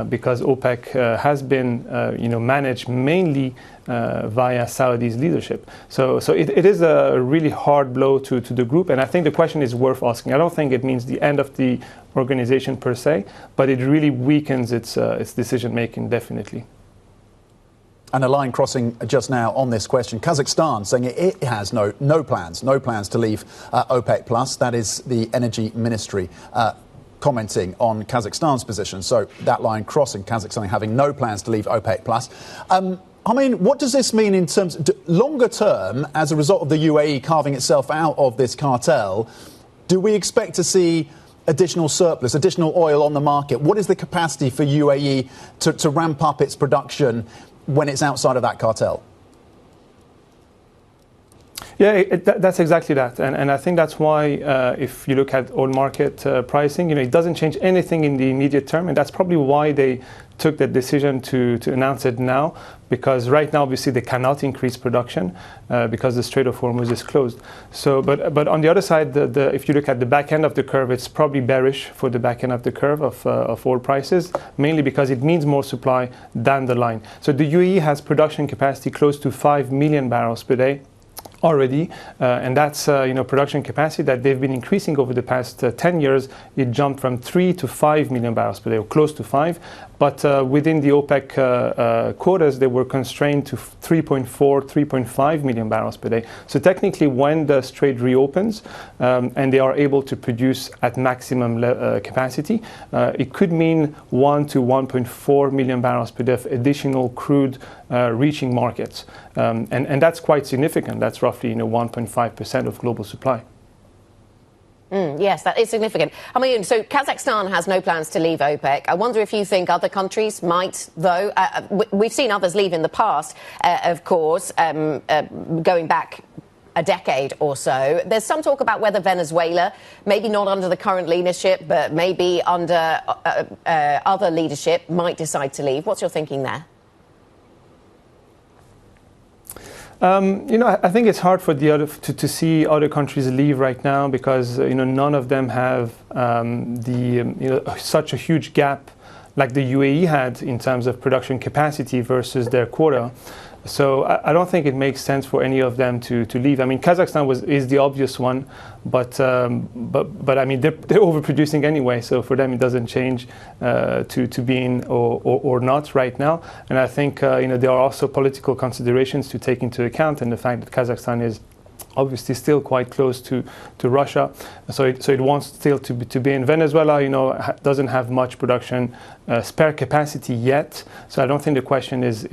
because OPEC has been, managed mainly via Saudi's leadership. So it is a really hard blow to the group, and I think the question is worth asking. I don't think it means the end of the organization per se, but it really weakens its decision making, definitely. And a line crossing just now on this question. Kazakhstan saying it has no plans to leave OPEC plus. That is the energy ministry commenting on Kazakhstan's position. So that line crossing, Kazakhstan having no plans to leave OPEC plus. What does this mean in terms of longer term as a result of the UAE carving itself out of this cartel? Do we expect to see additional surplus, additional oil on the market? What is the capacity for UAE to ramp up its production when it's outside of that cartel? Yeah, that's exactly that. And I think that's why if you look at oil market pricing, it doesn't change anything in the immediate term. And that's probably why they took the decision to announce it now, because right now, obviously, they cannot increase production because the Strait of Hormuz is closed. So, but on the other side, if you look at the back end of the curve, it's probably bearish for the back end of the curve of oil prices, mainly because it means more supply down the line. So the UAE has production capacity close to 5 million barrels per day already, and that's production capacity that they've been increasing over the past 10 years. It jumped from 3 to 5 million barrels per day, or close to 5. But within the OPEC quotas, they were constrained to 3.4, 3.5 million barrels per day. So technically, when the strait reopens and they are able to produce at maximum capacity, it could mean 1 to 1.4 million barrels per day of additional crude reaching markets. And that's quite significant. That's roughly 1.5% of global supply. Yes, that is significant. Humayun, so Kazakhstan has no plans to leave OPEC. I wonder if you think other countries might, though. We've seen others leave in the past, of course, going back a decade or so. There's some talk about whether Venezuela, maybe not under the current leadership, but maybe under other leadership, might decide to leave. What's your thinking there? I think it's hard for to see other countries leave right now because none of them have such a huge gap like the UAE had in terms of production capacity versus their quota. So I don't think it makes sense for any of them to leave. I mean, Kazakhstan is the obvious one, but I mean they're overproducing anyway. So for them it doesn't change to be in or not right now. And I think there are also political considerations to take into account, and the fact that Kazakhstan is obviously still quite close to Russia, so it wants still to be in Venezuela. Doesn't have much production spare capacity yet, so I don't think the question is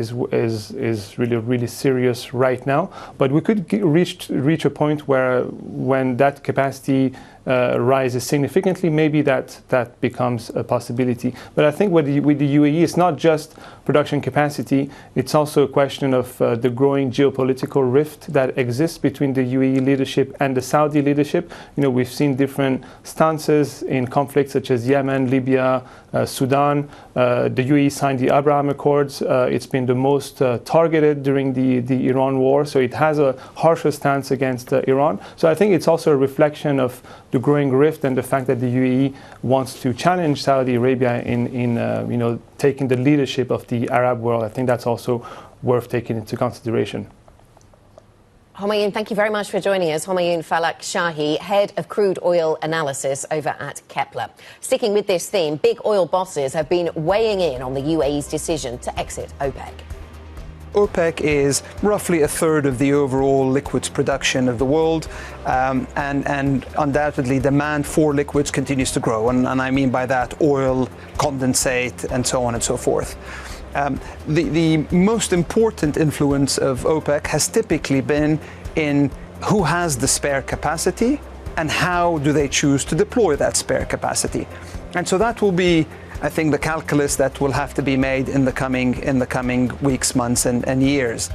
really serious right now. But we could reach a point where when that capacity rises significantly, maybe that becomes a possibility. But I think with the UAE, it's not just production capacity, it's also a question of the growing geopolitical rift that exists between the UAE leadership and the Saudi leadership. We've seen different stances in conflicts such as Yemen, Libya, Sudan. The UAE signed the Abraham Accords. It's been the most targeted during the Iran war, so it has a harsher stance against Iran. So I think it's also a reflection of the growing rift and the fact that the UAE wants to challenge Saudi Arabia in taking the leadership of the Arab world. I think that's also worth taking into consideration. Homayoun, thank you very much for joining us. Homayoun Falak Shahi, head of crude oil analysis over at Kepler. Sticking with this theme, big oil bosses have been weighing in on the UAE's decision to exit OPEC. OPEC is roughly a third of the overall liquids production of the world, and undoubtedly demand for liquids continues to grow. And I mean by that oil, condensate, and so on and so forth. The most important influence of OPEC has typically been in who has the spare capacity and how do they choose to deploy that spare capacity. And so that will be, I think, the calculus that will have to be made in the coming weeks, months, and years.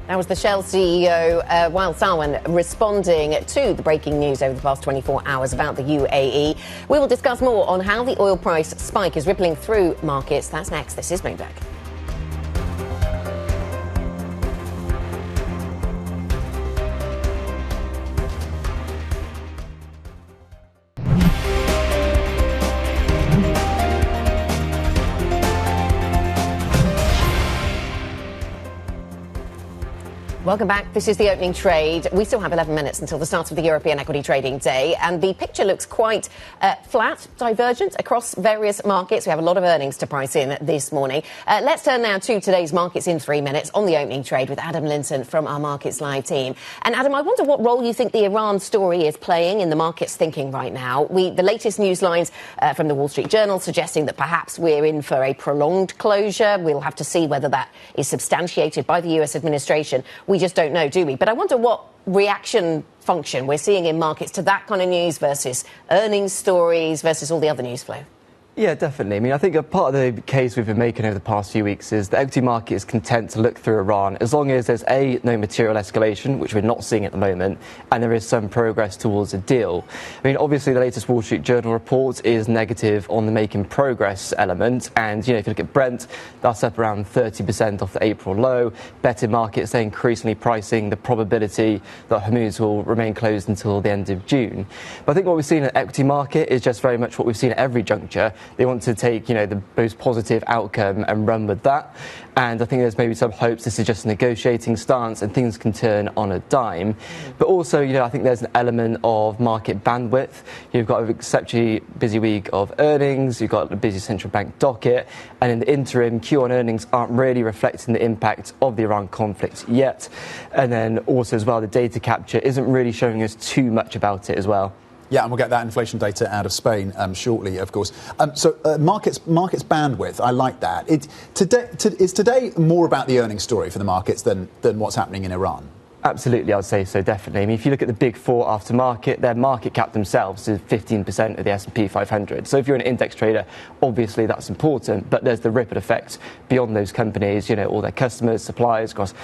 That was the Shell CEO, Wael Sawan, responding to the breaking news over the past 24 hours about the UAE. We will discuss more on how the oil price spike is rippling through markets. That's next. This is Bloomberg. Welcome back. This is the opening trade. We still have 11 minutes until the start of the European equity trading day, and the picture looks quite flat, divergent across various markets. We have a lot of earnings to price in this morning. Let's turn now to today's markets in 3 minutes on the opening trade with Adam Linton from our Markets Live team. And Adam, I wonder what role you think the Iran story is playing in the market's thinking right now. The latest news lines from the Wall Street Journal suggesting that perhaps we're in for a prolonged closure. We'll have to see whether that is substantiated by the US administration. We just don't know, do we? But I wonder what reaction function we're seeing in markets to that kind of news versus earnings stories versus all the other news flow. Yeah, definitely. I mean, I think a part of the case we've been making over the past few weeks is the equity market is content to look through Iran as long as there's no material escalation, which we're not seeing at the moment, and there is some progress towards a deal. I mean, obviously the latest Wall Street Journal report is negative on the making progress element, and if you look at Brent, that's up around 30% off the April low. Betting markets are increasingly pricing the probability that Hormuz will remain closed until the end of June. But I think what we've seen in the equity market is just very much what we've seen at every juncture. They want to take, the most positive outcome and run with that. And I think there's maybe some hopes this is just a negotiating stance and things can turn on a dime. But also, I think there's an element of market bandwidth. You've got an exceptionally busy week of earnings. You've got a busy central bank docket. And in the interim, Q1 earnings aren't really reflecting the impact of the Iran conflict yet. And then also as well, the data capture isn't really showing us too much about it as well. Yeah, and we'll get that inflation data out of Spain shortly, of course. So markets bandwidth, I like that. Is today more about the earnings story for the markets than what's happening in Iran? Absolutely, I would say so, definitely. I mean, if you look at the big four after market, their market cap themselves is 15% of the S&P 500. So if you're an index trader, obviously that's important, but there's the ripple effect beyond those companies, all their customers, suppliers, across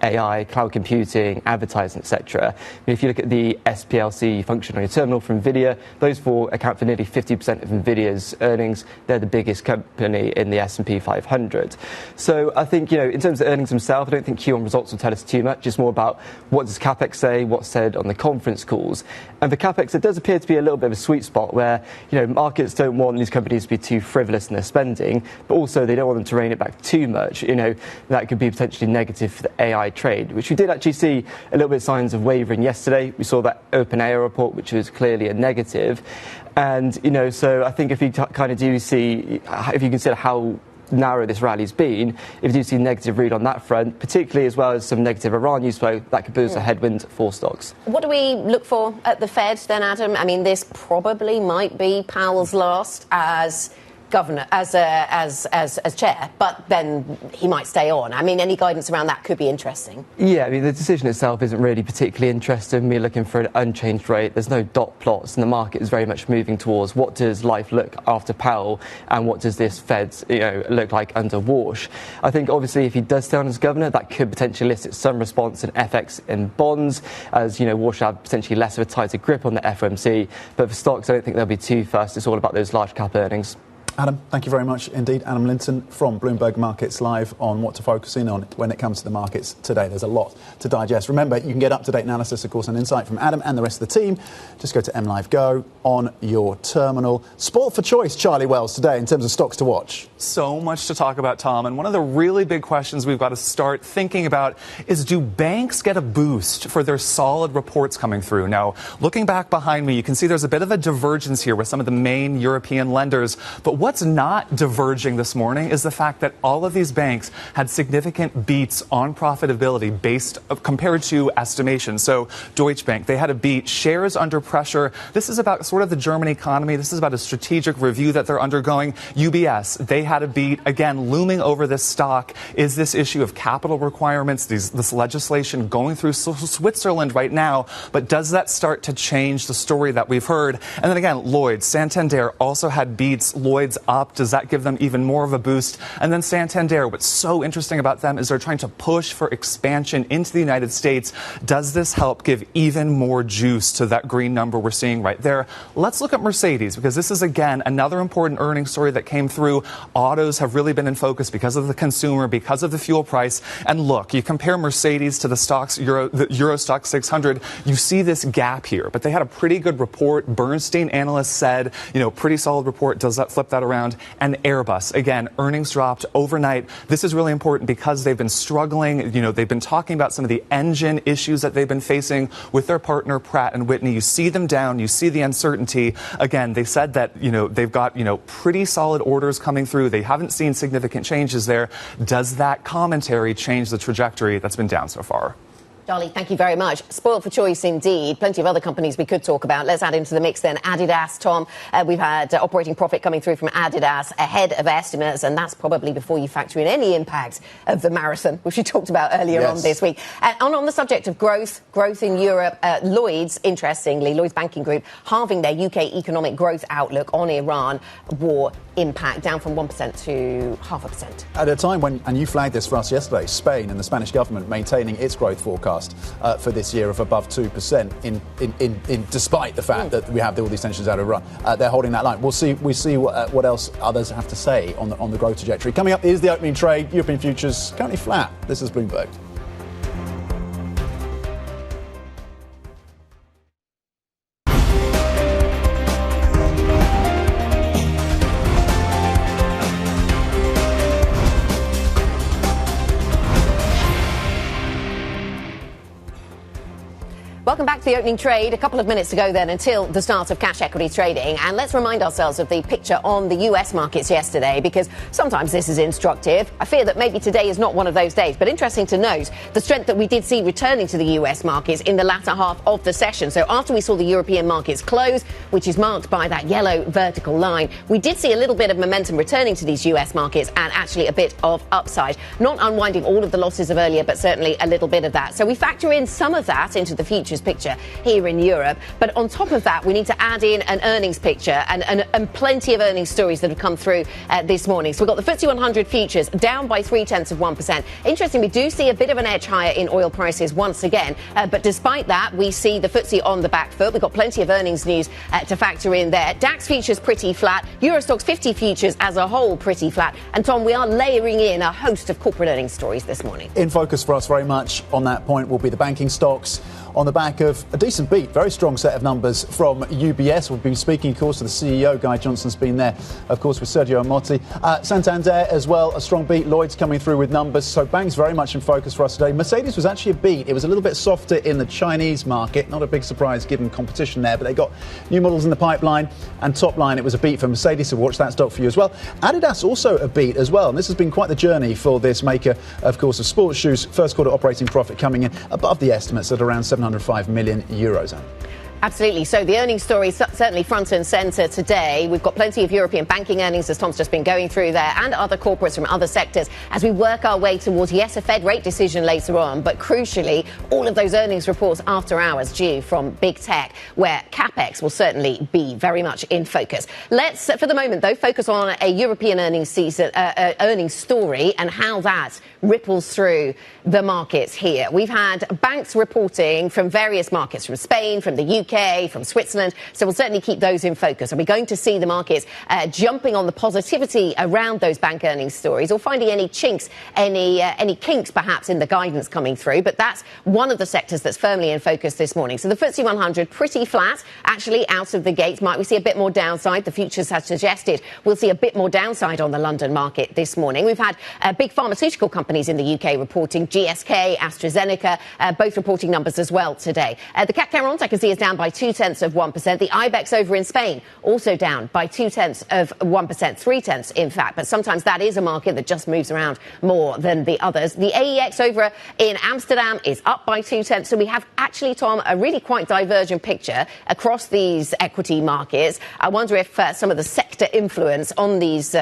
AI, cloud computing, advertising, etc. If you look at the SPLC function on your terminal for NVIDIA, those four account for nearly 50% of NVIDIA's earnings. They're the biggest company in the S&P 500. So I think, in terms of earnings themselves, I don't think Q1 results will tell us too much. It's more about what does CapEx say, what's said on the conference calls. And for CapEx, it does appear to be a little bit of a sweet spot where, markets don't want these companies to be too frivolous in their spending, but also they don't want them to rein it back too much. That could be potentially negative for the AI trade, which we did actually see a little bit of signs of wavering yesterday. We saw that OpenAI report, which was clearly a negative. And, so I think if you kind of do see, if you consider how narrow this rally's been, if you do see negative read on that front, particularly as well as some negative Iran news flow, that could boost a headwind for stocks. What do we look for at the Fed then, Adam? I mean, this probably might be Powell's last as governor, as chair, but then he might stay on. I mean, any guidance around that could be interesting. Yeah, I mean, the decision itself isn't really particularly interesting. We're looking for an unchanged rate. There's no dot plots, and the market is very much moving towards what does life look after Powell and what does this Fed, look like under Walsh. I think, obviously, if he does stay on as governor, that could potentially elicit some response in FX and bonds, as, Walsh had potentially less of a tighter grip on the FOMC. But for stocks, I don't think they'll be too fast. It's all about those large cap earnings. Adam, thank you very much indeed. Adam Linton from Bloomberg Markets Live on what to focus in on when it comes to the markets today. There's a lot to digest. Remember, you can get up-to-date analysis, of course, and insight from Adam and the rest of the team. Just go to MLive Go on your terminal. Sport for choice, Charlie Wells, today in terms of stocks to watch. So much to talk about, Tom. And one of the really big questions we've got to start thinking about is, do banks get a boost for their solid reports coming through? Now, looking back behind me, you can see there's a bit of a divergence here with some of the main European lenders. But what's not diverging this morning is the fact that all of these banks had significant beats on profitability compared to estimation. So Deutsche Bank, they had a beat. Shares under pressure. This is about sort of the German economy. This is about a strategic review that they're undergoing. UBS, they had a beat. Again, looming over this stock is this issue of capital requirements, this legislation going through Switzerland right now. But does that start to change the story that we've heard? And then again, Lloyds, Santander also had beats. Lloyds up. Does that give them even more of a boost? And then Santander, what's so interesting about them is they're trying to push for expansion into the United States. Does this help give even more juice to that green number we're seeing right there? Let's look at Mercedes, because this is, again, another important earnings story that came through. Autos have really been in focus because of the consumer, because of the fuel price. And look, you compare Mercedes to the Euro Stock 600, you see this gap here. But they had a pretty good report. Bernstein analysts said, pretty solid report. Does that flip that around? And Airbus, again, earnings dropped overnight. This is really important because they've been struggling. They've been talking about some of the engine issues that they've been facing with their partner Pratt & Whitney. You see them down. You see the uncertainty. Again, they said that, they've got, pretty solid orders coming through. They haven't seen significant changes there. Does that commentary change the trajectory that's been down so far? Charlie, thank you very much. Spoiled for choice indeed. Plenty of other companies we could talk about. Let's add into the mix then Adidas, Tom. We've had operating profit coming through from Adidas ahead of estimates, and that's probably before you factor in any impact of the marathon, which we talked about earlier on this week. And on the subject of growth in Europe, Lloyds, interestingly, Lloyds Banking Group, halving their UK economic growth outlook on Iran war impact, down from 1% to 0.5%. At a time when, and you flagged this for us yesterday, Spain and the Spanish government maintaining its growth forecast for this year of above 2%, in despite the fact that we have all these tensions out of Iran. They're holding that line. We'll see what else others have to say on the growth trajectory. Coming up is the opening trade. European futures currently flat. This is Bloomberg. Welcome back to the opening trade. A couple of minutes to go then until the start of cash equities trading. And let's remind ourselves of the picture on the US markets yesterday, because sometimes this is instructive. I fear that maybe today is not one of those days. But interesting to note the strength that we did see returning to the US markets in the latter half of the session. So after we saw the European markets close, which is marked by that yellow vertical line, we did see a little bit of momentum returning to these US markets and actually a bit of upside. Not unwinding all of the losses of earlier, but certainly a little bit of that. So we factor in some of that into the futures picture here in Europe. But on top of that, we need to add in an earnings picture and plenty of earnings stories that have come through this morning. So we've got the FTSE 100 futures down by 0.3%. Interesting, we do see a bit of an edge higher in oil prices once again. But despite that, we see the FTSE on the back foot. We've got plenty of earnings news to factor in there. DAX futures pretty flat. Eurostoxx 50 futures as a whole pretty flat. And Tom, we are layering in a host of corporate earnings stories this morning. In focus for us very much on that point will be the banking stocks. on the back of a decent beat. Very strong set of numbers from UBS. We've been speaking, of course, to the CEO. Guy Johnson's been there, of course, with Sergio Ermotti. Santander as well, a strong beat. Lloyd's coming through with numbers. So banks very much in focus for us today. Mercedes was actually a beat. It was a little bit softer in the Chinese market. Not a big surprise given competition there, but they got new models in the pipeline, and top line it was a beat for Mercedes, so watch that stock for you as well. Adidas also a beat as well, and this has been quite the journey for this maker, of course, of sports shoes. First quarter operating profit coming in above the estimates at around 705 million euros. Absolutely. So the earnings story certainly front and centre today. We've got plenty of European banking earnings, as Tom's just been going through there, and other corporates from other sectors as we work our way towards, yes, a Fed rate decision later on, but crucially, all of those earnings reports after hours due from big tech, where CapEx will certainly be very much in focus. Let's, for the moment, though, focus on a European earnings season, earnings story and how that ripples through the markets here. We've had banks reporting from various markets, from Spain, from the UK, from Switzerland, so we'll certainly keep those in focus. Are we going to see the markets jumping on the positivity around those bank earnings stories, or finding any chinks, any kinks perhaps in the guidance coming through? But that's one of the sectors that's firmly in focus this morning. So the FTSE 100 pretty flat, actually, out of the gate. Might we see a bit more downside? The futures have suggested we'll see a bit more downside on the London market this morning. We've had big pharmaceutical companies in the UK reporting, GSK, AstraZeneca, both reporting numbers as well today. The CAC 40 I can see is down by 0.2%. The Ibex over in Spain also down by 0.2%, 0.3 in fact. But sometimes that is a market that just moves around more than the others. The AEX over in Amsterdam is up by 0.2. So we have actually, Tom, a really quite divergent picture across these equity markets. I wonder if some of the sector influence on these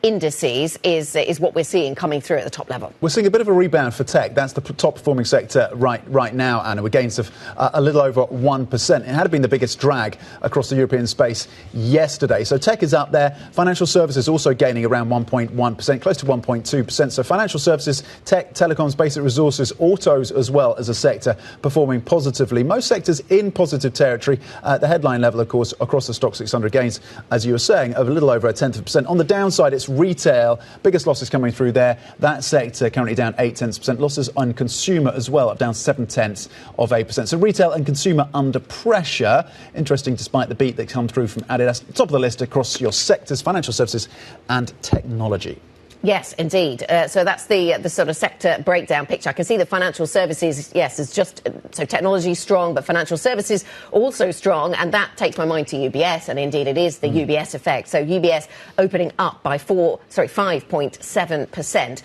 indices is what we're seeing coming through at the top level. We're seeing a bit of a rebound for tech. That's the top performing sector right now, Anna, with gains of a little over 1%. It had been the biggest drag across the European space yesterday. So tech is up there. Financial services also gaining around 1.1%, close to 1.2%. So financial services, tech, telecoms, basic resources, autos as well as a sector performing positively. Most sectors in positive territory. The headline level, of course, across the Stock 600 gains, as you were saying, of a little over 0.1%. On the downside, it's retail. Biggest losses coming through there. That sector currently down 0.8%. Losses on consumer as well, up down 0.7%. So retail and consumer under pressure. Interesting, despite the beat that come through from Adidas. Top of the list across your sectors, financial services and technology. Yes, indeed. So that's the sort of sector breakdown picture. I can see that financial services, yes, is just so technology strong, but financial services also strong, and that takes my mind to UBS, and indeed it is the UBS effect. So UBS opening up by 5.7%.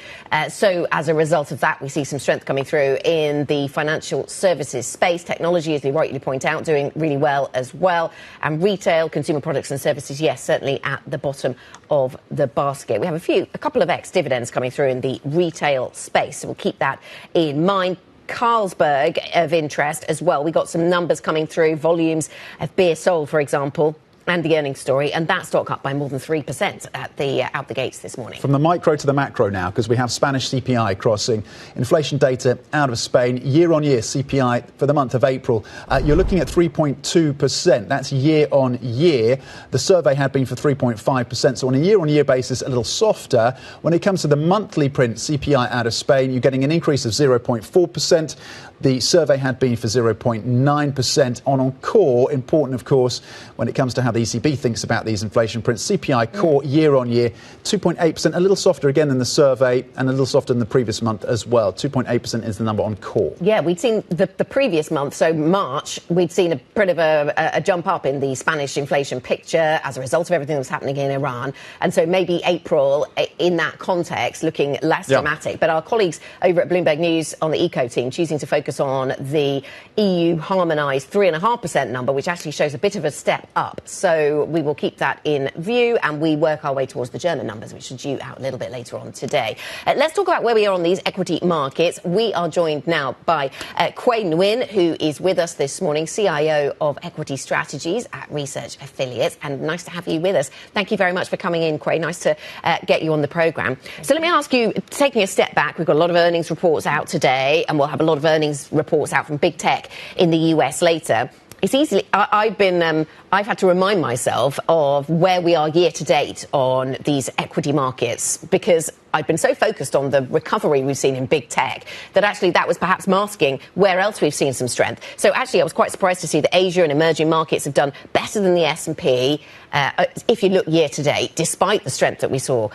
So as a result of that, we see some strength coming through in the financial services space. Technology, as you rightly point out, doing really well as well, and retail, consumer products and services, yes, certainly at the bottom of the basket. We have a couple of ex-dividends coming through in the retail space, so we'll keep that in mind. Carlsberg of interest as well. We got some numbers coming through, volumes of beer sold, for example, and the earnings story, and that stock up by more than 3% out the gates this morning. From the micro to the macro now, because we have Spanish CPI crossing inflation data out of Spain. Year-on-year CPI for the month of April, you're looking at 3.2%. That's year-on-year. The survey had been for 3.5%. So on a year-on-year basis, a little softer. When it comes to the monthly print CPI out of Spain, you're getting an increase of 0.4%. The survey had been for 0.9% on core. Important, of course, when it comes to how the ECB thinks about these inflation prints. CPI core year-on-year, 2.8%, a little softer again than the survey and a little softer than the previous month as well. 2.8% is the number on core. Yeah, we'd seen the previous month, so March, we'd seen a bit of a jump up in the Spanish inflation picture as a result of everything that was happening in Iran. And so maybe April, in that context, looking less dramatic. But our colleagues over at Bloomberg News on the Eco team choosing to focus on the EU harmonised 3.5% number, which actually shows a bit of a step up. So we will keep that in view, and we work our way towards the German numbers, which are due out a little bit later on today. Let's talk about where we are on these equity markets. We are joined now by Kone, who is with us this morning, CIO of Equity Strategies at Research Affiliates, and nice to have you with us. Thank you very much for coming in, Kone. Nice to get you on the programme. So let me ask you, taking a step back, we've got a lot of earnings reports out today, and we'll have a lot of earnings reports out from big tech in the US later. It's easily, I've had to remind myself of where we are year to date on these equity markets, because I've been so focused on the recovery we've seen in big tech that actually that was perhaps masking where else we've seen some strength. So actually I was quite surprised to see that Asia and emerging markets have done better than the S&P if you look year to date, despite the strength that we saw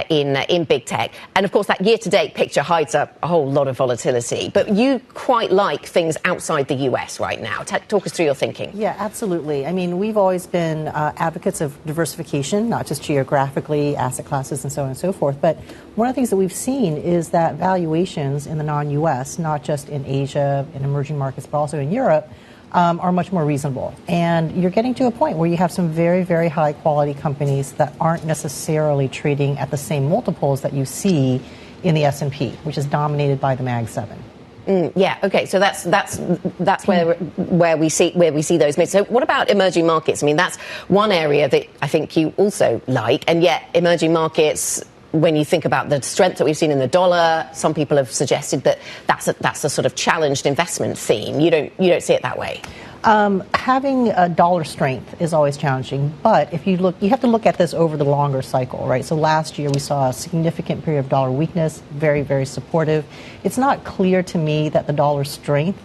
in big tech. And of course that year to date picture hides a whole lot of volatility. But you quite like things outside the US right now. Talk us through your thinking. Yeah, absolutely. I mean, we've always been advocates of diversification, not just geographically, asset classes and so on and so forth. But one of the things that we've seen is that valuations in the non-U.S., not just in Asia, in emerging markets, but also in Europe, are much more reasonable. And you're getting to a point where you have some very, very high quality companies that aren't necessarily trading at the same multiples that you see in the S&P, which is dominated by the Mag 7. Yeah. Okay. So that's where we see those mids. So what about emerging markets? I mean, that's one area that I think you also like, and yet emerging markets. When you think about the strength that we've seen in the dollar, some people have suggested that that's a sort of challenged investment theme. You don't see it that way. Having a dollar strength is always challenging, but if you look, you have to look at this over the longer cycle, right? So last year we saw a significant period of dollar weakness, very, very supportive. It's not clear to me that the dollar strength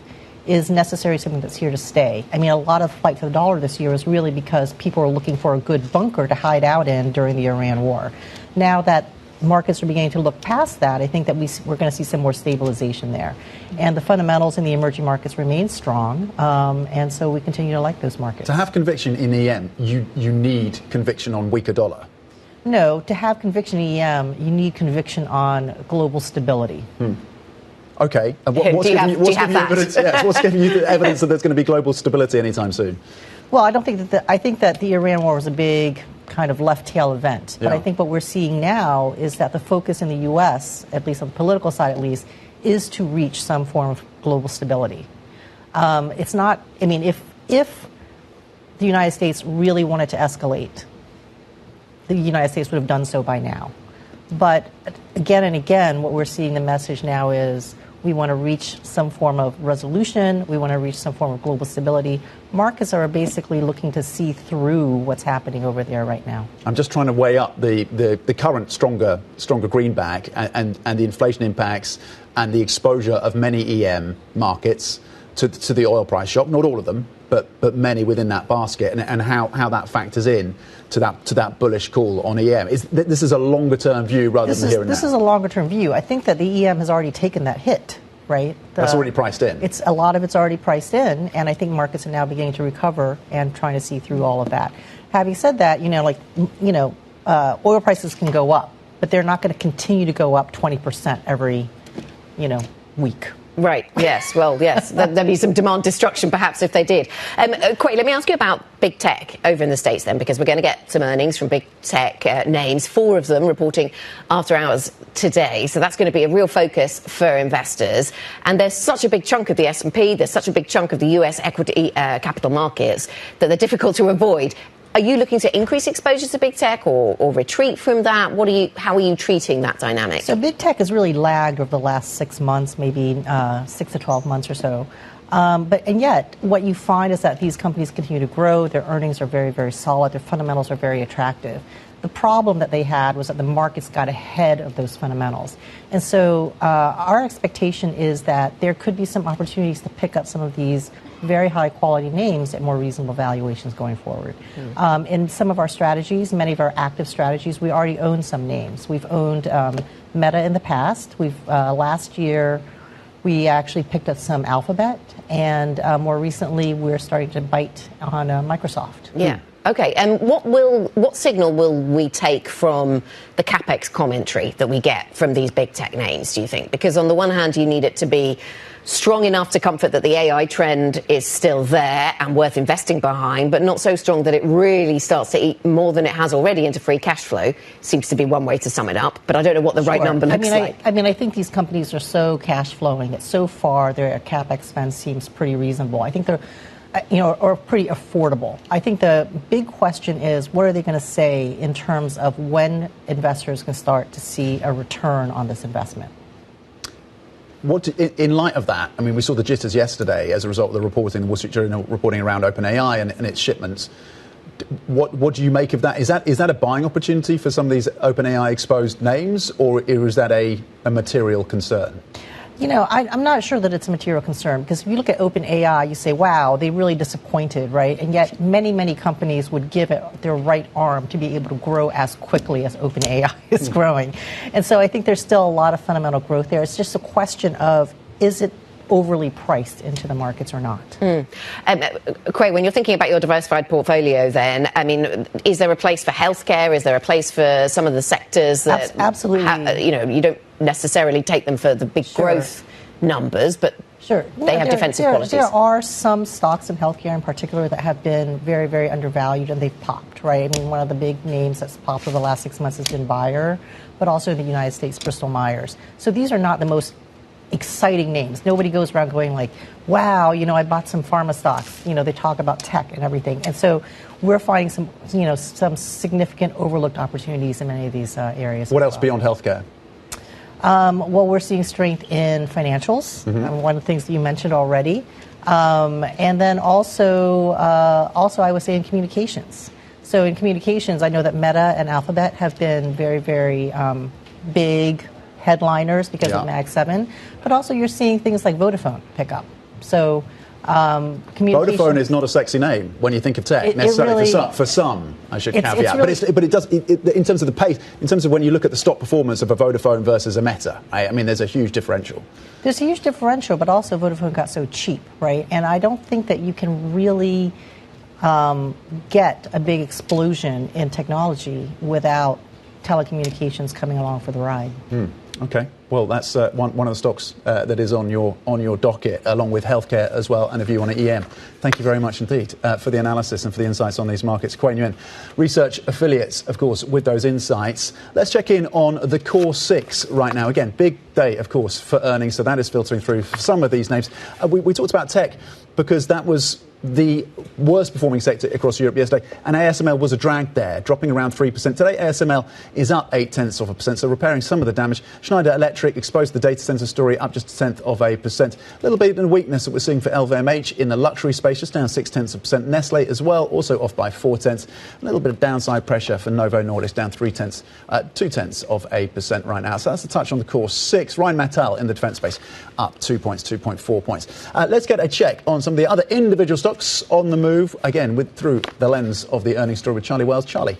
is necessarily something that's here to stay. I mean, a lot of flight to the dollar this year is really because people are looking for a good bunker to hide out in during the Iran war. Now that markets are beginning to look past that, I think that we're going to see some more stabilization there. And the fundamentals in the emerging markets remain strong, and so we continue to like those markets. To have conviction in EM, you need conviction on weaker dollar. No, to have conviction in EM, you need conviction on global stability. Okay. And what's giving you evidence? Yes, what's giving you the evidence that there's going to be global stability anytime soon? Well, I think that the Iran war was a big kind of left tail event. But I think what we're seeing now is that the focus in the U.S., at least on the political side at least, is to reach some form of global stability. It's not, I mean, if the United States really wanted to escalate, the United States would have done so by now. But again and again, what we're seeing the message now is we want to reach some form of resolution. We want to reach some form of global stability. Markets are basically looking to see through what's happening over there right now. I'm just trying to weigh up the current stronger greenback and the inflation impacts and the exposure of many EM markets to the oil price shock. Not all of them, but many within that basket, and how that factors in to that bullish call on EM. This is a longer term view rather than here and now. This is a longer term view. I think that the EM has already taken that hit, right? That's already priced in. A lot of it's already priced in, and I think markets are now beginning to recover and trying to see through all of that. Having said that, oil prices can go up, but they're not going to continue to go up 20% every, week. Right, yes. Well, yes, there'd be some demand destruction perhaps if they did. Quay, let me ask you about big tech over in the States then, because we're going to get some earnings from big tech names, 4 of them reporting after hours today. So that's going to be a real focus for investors. And there's such a big chunk of the S&P, there's such a big chunk of the US equity capital markets that they're difficult to avoid. Are you looking to increase exposure to big tech or retreat from that? How are you treating that dynamic? So big tech has really lagged over the last 6 months, maybe 6 to 12 months or so. And yet, what you find is that these companies continue to grow. Their earnings are very, very solid. Their fundamentals are very attractive. The problem that they had was that the markets got ahead of those fundamentals. And so our expectation is that there could be some opportunities to pick up some of these very high quality names at more reasonable valuations going forward. In some of our strategies, many of our active strategies, we already own some names. We've owned Meta in the past. Last year, we actually picked up some Alphabet, and more recently, we're starting to bite on Microsoft. Yeah. Okay, and what signal will we take from the CapEx commentary that we get from these big tech names, do you think? Because on the one hand, you need it to be strong enough to comfort that the AI trend is still there and worth investing behind, but not so strong that it really starts to eat more than it has already into free cash flow. Seems to be one way to sum it up, but I don't know what the right number looks like. I think these companies are so cash flowing that so far their CapEx spend seems pretty reasonable. I think they're or pretty affordable. I think the big question is, what are they going to say in terms of when investors can start to see a return on this investment? In light of that, I mean, we saw the jitters yesterday as a result of the reporting, the Wall Street Journal reporting around OpenAI and its shipments. what do you make of that? Is that a buying opportunity for some of these OpenAI exposed names, or is that a material concern? You know, I'm not sure that it's a material concern, because if you look at OpenAI, you say, wow, they really disappointed, right? And yet many, many companies would give it their right arm to be able to grow as quickly as OpenAI is growing. And so I think there's still a lot of fundamental growth there. It's just a question of, is it overly priced into the markets or not? Quay, when you're thinking about your diversified portfolio then, I mean, is there a place for healthcare? Is there a place for some of the sectors that... Absolutely. You don't necessarily take them for the big growth numbers, but they have defensive qualities. There are some stocks in healthcare in particular that have been very, very undervalued, and they've popped, right? I mean, one of the big names that's popped over the last 6 months has been Bayer, but also in the United States, Bristol Myers. So these are not the most exciting names. Nobody goes around going like, wow, you know, I bought some pharma stocks. You know, they talk about tech and everything. And so we're finding some significant overlooked opportunities in many of these areas. What else beyond healthcare? Well, we're seeing strength in financials, one of the things that you mentioned already. And then also I would say in communications. So in communications, I know that Meta and Alphabet have been very, very big headliners because of Mag 7, but also you're seeing things like Vodafone pick up. So Vodafone is not a sexy name when you think of tech, necessarily for some, I should caveat. But it does, in terms of the pace, in terms of when you look at the stock performance of a Vodafone versus a Meta, right? I mean, there's a huge differential. There's a huge differential, but also Vodafone got so cheap, right? And I don't think that you can really get a big explosion in technology without telecommunications coming along for the ride. Okay, well, that's one of the stocks that is on your docket, along with healthcare as well, and a view on EM. Thank you very much indeed for the analysis and for the insights on these markets. Quay Nguyen, research affiliates, of course, with those insights. Let's check in on the core 6 right now. Again, big day, of course, for earnings, so that is filtering through for some of these names. We talked about tech because that was the worst performing sector across Europe yesterday, and ASML was a drag there, dropping around 3%. Today, ASML is up 0.8%, so repairing some of the damage. Schneider Electric exposed the data center story, up just 0.1%. A little bit of weakness that we're seeing for LVMH in the luxury space, just down 0.6%. Nestle as well, also off by 0.4. A little bit of downside pressure for Novo Nordisk, down 0.2% right now. So that's a touch on the core 6. Rheinmetall in the defense space, up 2 points, 2.4 points. Let's get a check on some of the other individual stocks on the move, again, through the lens of the earnings story with Charlie Wells. Charlie.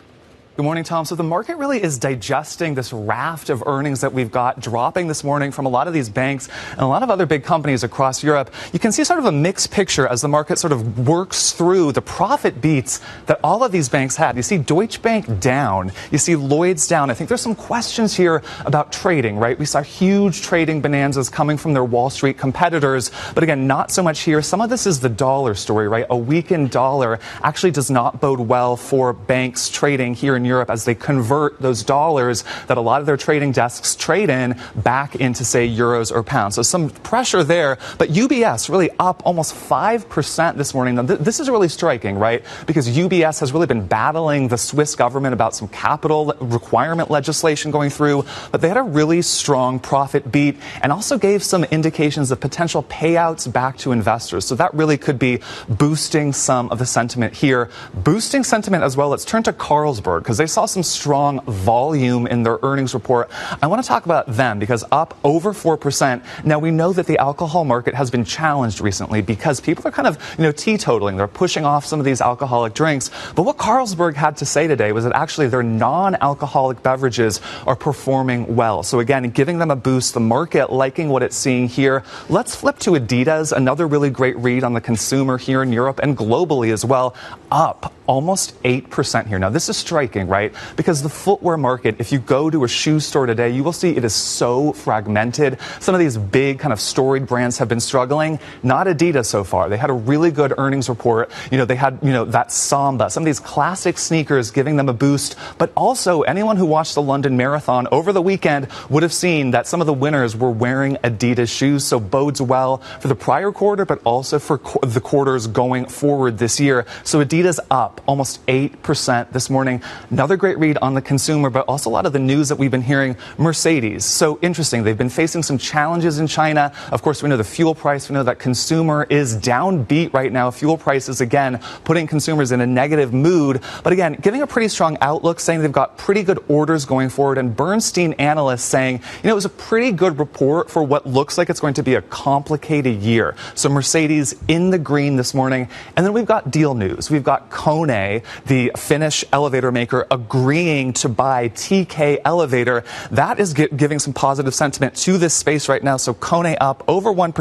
Good morning, Tom. So the market really is digesting this raft of earnings that we've got dropping this morning from a lot of these banks and a lot of other big companies across Europe. You can see sort of a mixed picture as the market sort of works through the profit beats that all of these banks had. You see Deutsche Bank down. You see Lloyd's down. I think there's some questions here about trading, right? We saw huge trading bonanzas coming from their Wall Street competitors. But again, not so much here. Some of this is the dollar story, right? A weakened dollar actually does not bode well for banks trading here in Europe as they convert those dollars that a lot of their trading desks trade in back into, say, euros or pounds. So some pressure there, but UBS really up almost 5% this morning. Now, this is really striking, right? Because UBS has really been battling the Swiss government about some capital requirement legislation going through, but they had a really strong profit beat and also gave some indications of potential payouts back to investors. So that really could be boosting some of the sentiment here. Boosting sentiment as well, let's turn to Carlsberg, because they saw some strong volume in their earnings report. I want to talk about them because up over 4%. Now, we know that the alcohol market has been challenged recently because people are kind of, teetotaling. They're pushing off some of these alcoholic drinks. But what Carlsberg had to say today was that actually their non-alcoholic beverages are performing well. So again, giving them a boost, the market liking what it's seeing here. Let's flip to Adidas, another really great read on the consumer here in Europe and globally as well, up almost 8% here. Now, this is striking, right? Because the footwear market, if you go to a shoe store today, you will see it is so fragmented. Some of these big kind of storied brands have been struggling. Not Adidas so far. They had a really good earnings report. They had, that Samba, some of these classic sneakers giving them a boost. But also, anyone who watched the London Marathon over the weekend would have seen that some of the winners were wearing Adidas shoes. So bodes well for the prior quarter, but also for the quarters going forward this year. So Adidas up up almost 8% this morning. Another great read on the consumer, but also a lot of the news that we've been hearing. Mercedes, so interesting. They've been facing some challenges in China. Of course, we know the fuel price. We know that consumer is downbeat right now. Fuel prices, again, putting consumers in a negative mood. But again, giving a pretty strong outlook, saying they've got pretty good orders going forward. And Bernstein analysts saying, it was a pretty good report for what looks like it's going to be a complicated year. So Mercedes in the green this morning. And then we've got deal news. We've got Kone, the Finnish elevator maker, agreeing to buy TK Elevator. That is giving some positive sentiment to this space right now. So Kone up over 1%.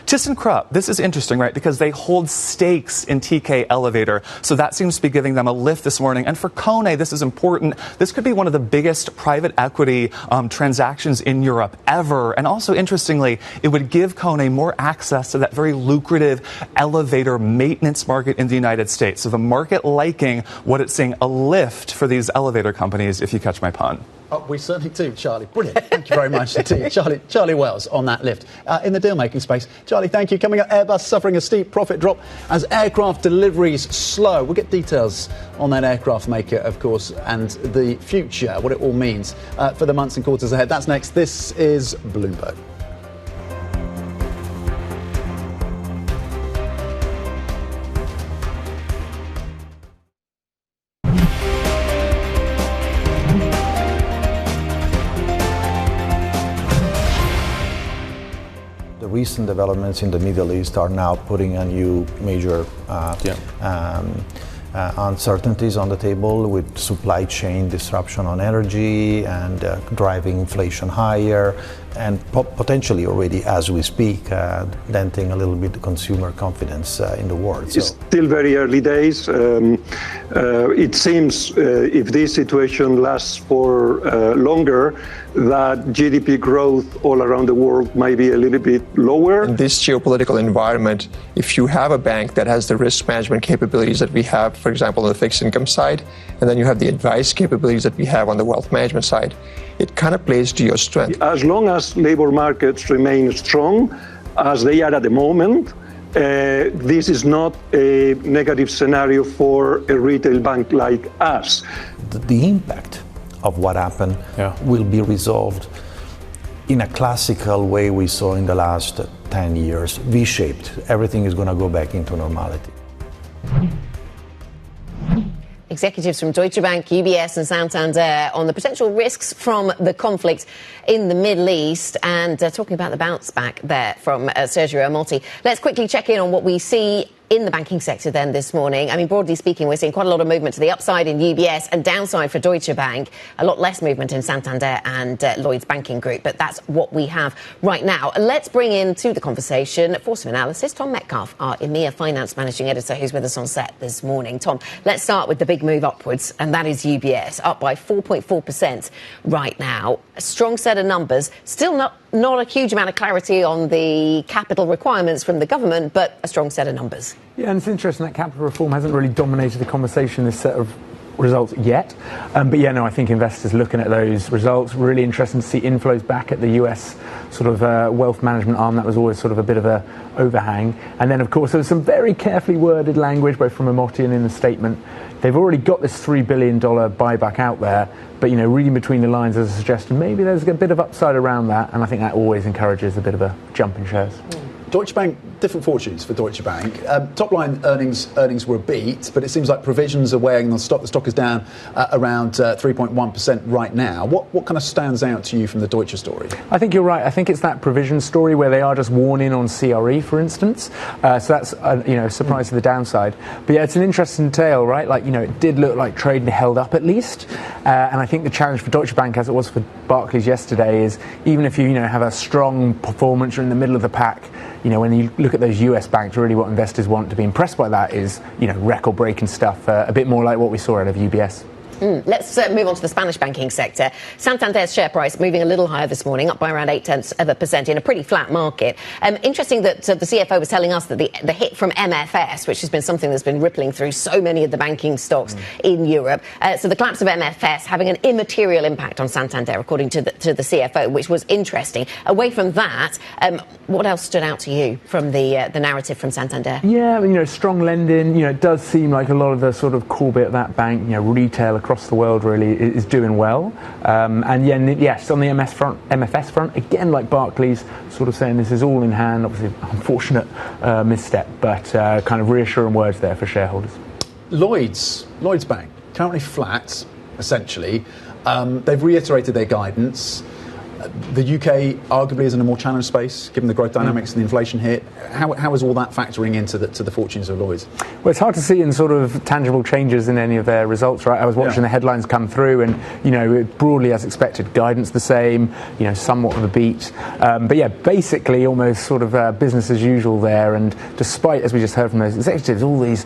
ThyssenKrupp, this is interesting, right? Because they hold stakes in TK Elevator. So that seems to be giving them a lift this morning. And for Kone, this is important. This could be one of the biggest private equity transactions in Europe ever. And also, interestingly, it would give Kone more access to that very lucrative elevator maintenance market in the United States. So the market liking what it's seeing, a lift for these elevator companies, if you catch my pun. Oh, we certainly do, Charlie. Brilliant. Thank you very much indeed. Charlie Wells on that lift. In the deal-making space. Charlie, thank you. Coming up, Airbus suffering a steep profit drop as aircraft deliveries slow. We'll get details on that aircraft maker, of course, and the future, what it all means for the months and quarters ahead. That's next. This is Bloomberg. Recent developments in the Middle East are now putting a new major uncertainties on the table, with supply chain disruption on energy and driving inflation higher, and potentially already as we speak denting a little bit the consumer confidence in the world. It's still very early days. It seems if this situation lasts for longer, that GDP growth all around the world might be a little bit lower. In this geopolitical environment, if you have a bank that has the risk management capabilities that we have, for example, on the fixed income side, and then you have the advice capabilities that we have on the wealth management side, it kind of plays to your strength. As long as labor markets remain strong, as they are at the moment, this is not a negative scenario for a retail bank like us. The impact of what happened will be resolved in a classical way we saw in the last 10 years, V-shaped. Everything is going to go back into normality. Executives from Deutsche Bank, UBS and Santander on the potential risks from the conflict in the Middle East, and talking about the bounce back there from Sergio Ermotti. Let's quickly check in on what we see in the banking sector then this morning. I mean, broadly speaking, we're seeing quite a lot of movement to the upside in UBS and downside for Deutsche Bank. A lot less movement in Santander and Lloyds Banking Group, but that's what we have right now. Let's bring into the conversation Force of Analysis, Tom Metcalf, our EMEA Finance Managing Editor, who's with us on set this morning. Tom, let's start with the big move upwards, and that is UBS, up by 4.4% right now. A strong set of numbers, still not a huge amount of clarity on the capital requirements from the government, but a strong set of numbers. Yeah, and it's interesting that capital reform hasn't really dominated the conversation, this set of results yet. But yeah, no, I think investors looking at those results, really interesting to see inflows back at the US sort of wealth management arm. That was always sort of a bit of a overhang. And then, of course, there was some very carefully worded language, both from Ermotti and in the statement. They've already got this $3 billion buyback out there, but, you know, reading between the lines as a suggestion, maybe there's a bit of upside around that, and I think that always encourages a bit of a jump in shares. Deutsche Bank, different fortunes for Deutsche Bank. Top line earnings were a beat, but it seems like provisions are weighing on the stock. The stock is down around 3.1% right now. What kind of stands out to you from the Deutsche story? I think you're right. I think it's that provision story where they are just worn in on CRE, for instance. So that's a surprise to the downside. But yeah, it's an interesting tale, right? Like, you know, it did look like trade held up at least. And I think the challenge for Deutsche Bank, as it was for Barclays yesterday, is even if you have a strong performance, you're in the middle of the pack. You know, when you look at those US banks, really what investors want to be impressed by that is, you know, record-breaking stuff, a bit more like what we saw out of UBS. Let's move on to the Spanish banking sector. Santander's share price moving a little higher this morning, up by around 0.8% in a pretty flat market. Interesting that the CFO was telling us that the hit from MFS, which has been something that's been rippling through so many of the banking stocks in Europe, so the collapse of MFS having an immaterial impact on Santander, according to the CFO, which was interesting. Away from that, what else stood out to you from the narrative from Santander? Yeah, I mean, strong lending. It does seem like a lot of the sort of core bit of that bank, retail across the world really is doing well. And yes, on the MFS front, again, like Barclays, sort of saying this is all in hand. Obviously, unfortunate misstep, but kind of reassuring words there for shareholders. Lloyds Bank, currently flat, essentially. They've reiterated their guidance. The UK arguably is in a more challenged space, given the growth dynamics and the inflation hit. How is all that factoring into the fortunes of Lloyds? Well, it's hard to see in sort of tangible changes in any of their results, right? I was watching the headlines come through and, broadly as expected, guidance the same, somewhat of a beat. But yeah, basically almost sort of business as usual there. And despite, as we just heard from those executives, all these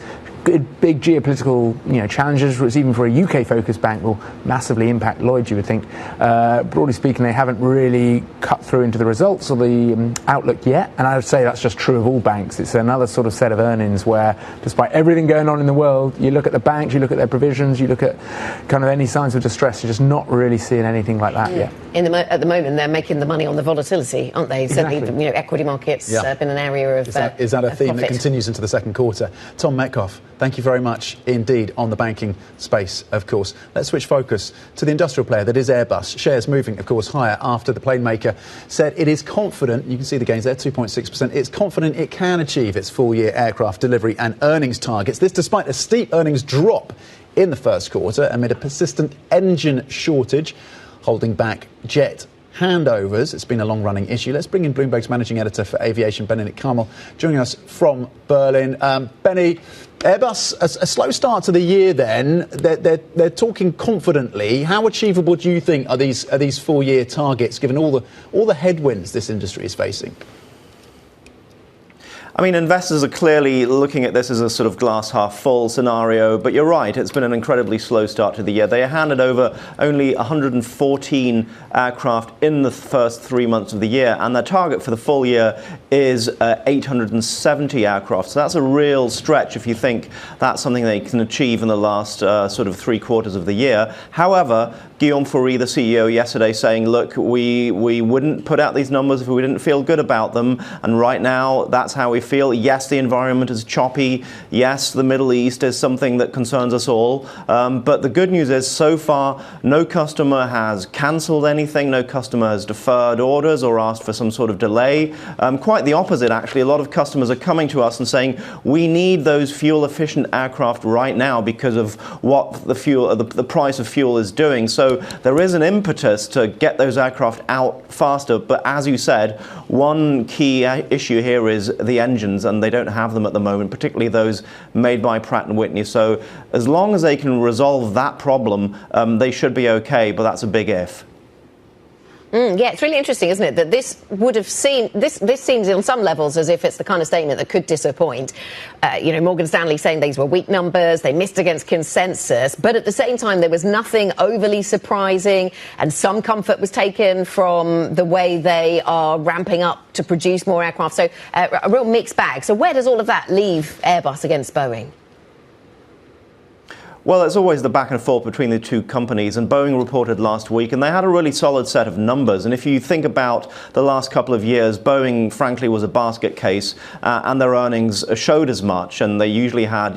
big geopolitical challenges, which even for a UK-focused bank will massively impact Lloyds, you would think. Broadly speaking, they haven't really cut through into the results or the outlook yet, and I would say that's just true of all banks. It's another sort of set of earnings where, despite everything going on in the world, you look at the banks, you look at their provisions, you look at kind of any signs of distress, you're just not really seeing anything like that yet. At the moment, they're making the money on the volatility, aren't they? Exactly. Certainly, equity markets have been an area of Is that a theme profit that continues into the second quarter? Tom Metcalf, thank you very much indeed on the banking space, of course. Let's switch focus to the industrial player that is Airbus. Shares moving, of course, higher after the plane maker said it is confident, you can see the gains there, 2.6%, it's confident it can achieve its full-year aircraft delivery and earnings targets. This despite a steep earnings drop in the first quarter amid a persistent engine shortage, holding back jet handovers. It's been a long-running issue. Let's bring in Bloomberg's managing editor for aviation, Benedict Carmel, joining us from Berlin. Benny, Airbus, a slow start to the year then. They're talking confidently. How achievable do you think are these full-year targets, given all the headwinds this industry is facing? I mean, investors are clearly looking at this as a sort of glass half full scenario, but you're right, it's been an incredibly slow start to the year. They handed over only 114 aircraft in the first 3 months of the year, and their target for the full year is 870 aircraft. So that's a real stretch if you think that's something they can achieve in the last sort of 3 quarters of the year. However, Guillaume Faury, the CEO, yesterday saying, look, we wouldn't put out these numbers if we didn't feel good about them, and right now that's how we feel. Yes, the environment is choppy. Yes, the Middle East is something that concerns us all. But the good news is, so far, no customer has cancelled anything. No customer has deferred orders or asked for some sort of delay. Quite the opposite, actually. A lot of customers are coming to us and saying, we need those fuel-efficient aircraft right now because of what the price of fuel is doing. So there is an impetus to get those aircraft out faster. But as you said, one key issue here is the engines, and they don't have them at the moment, particularly those made by Pratt & Whitney. So as long as they can resolve that problem, they should be okay, but that's a big if. Yeah, it's really interesting, isn't it, that this seems on some levels as if it's the kind of statement that could disappoint. Morgan Stanley saying these were weak numbers, they missed against consensus, but at the same time there was nothing overly surprising, and some comfort was taken from the way they are ramping up to produce more aircraft. So a real mixed bag. So where does all of that leave Airbus against Boeing? Well, it's always the back and forth between the two companies, and Boeing reported last week, and they had a really solid set of numbers. And if you think about the last couple of years, Boeing, frankly, was a basket case, and their earnings showed as much. And they usually had,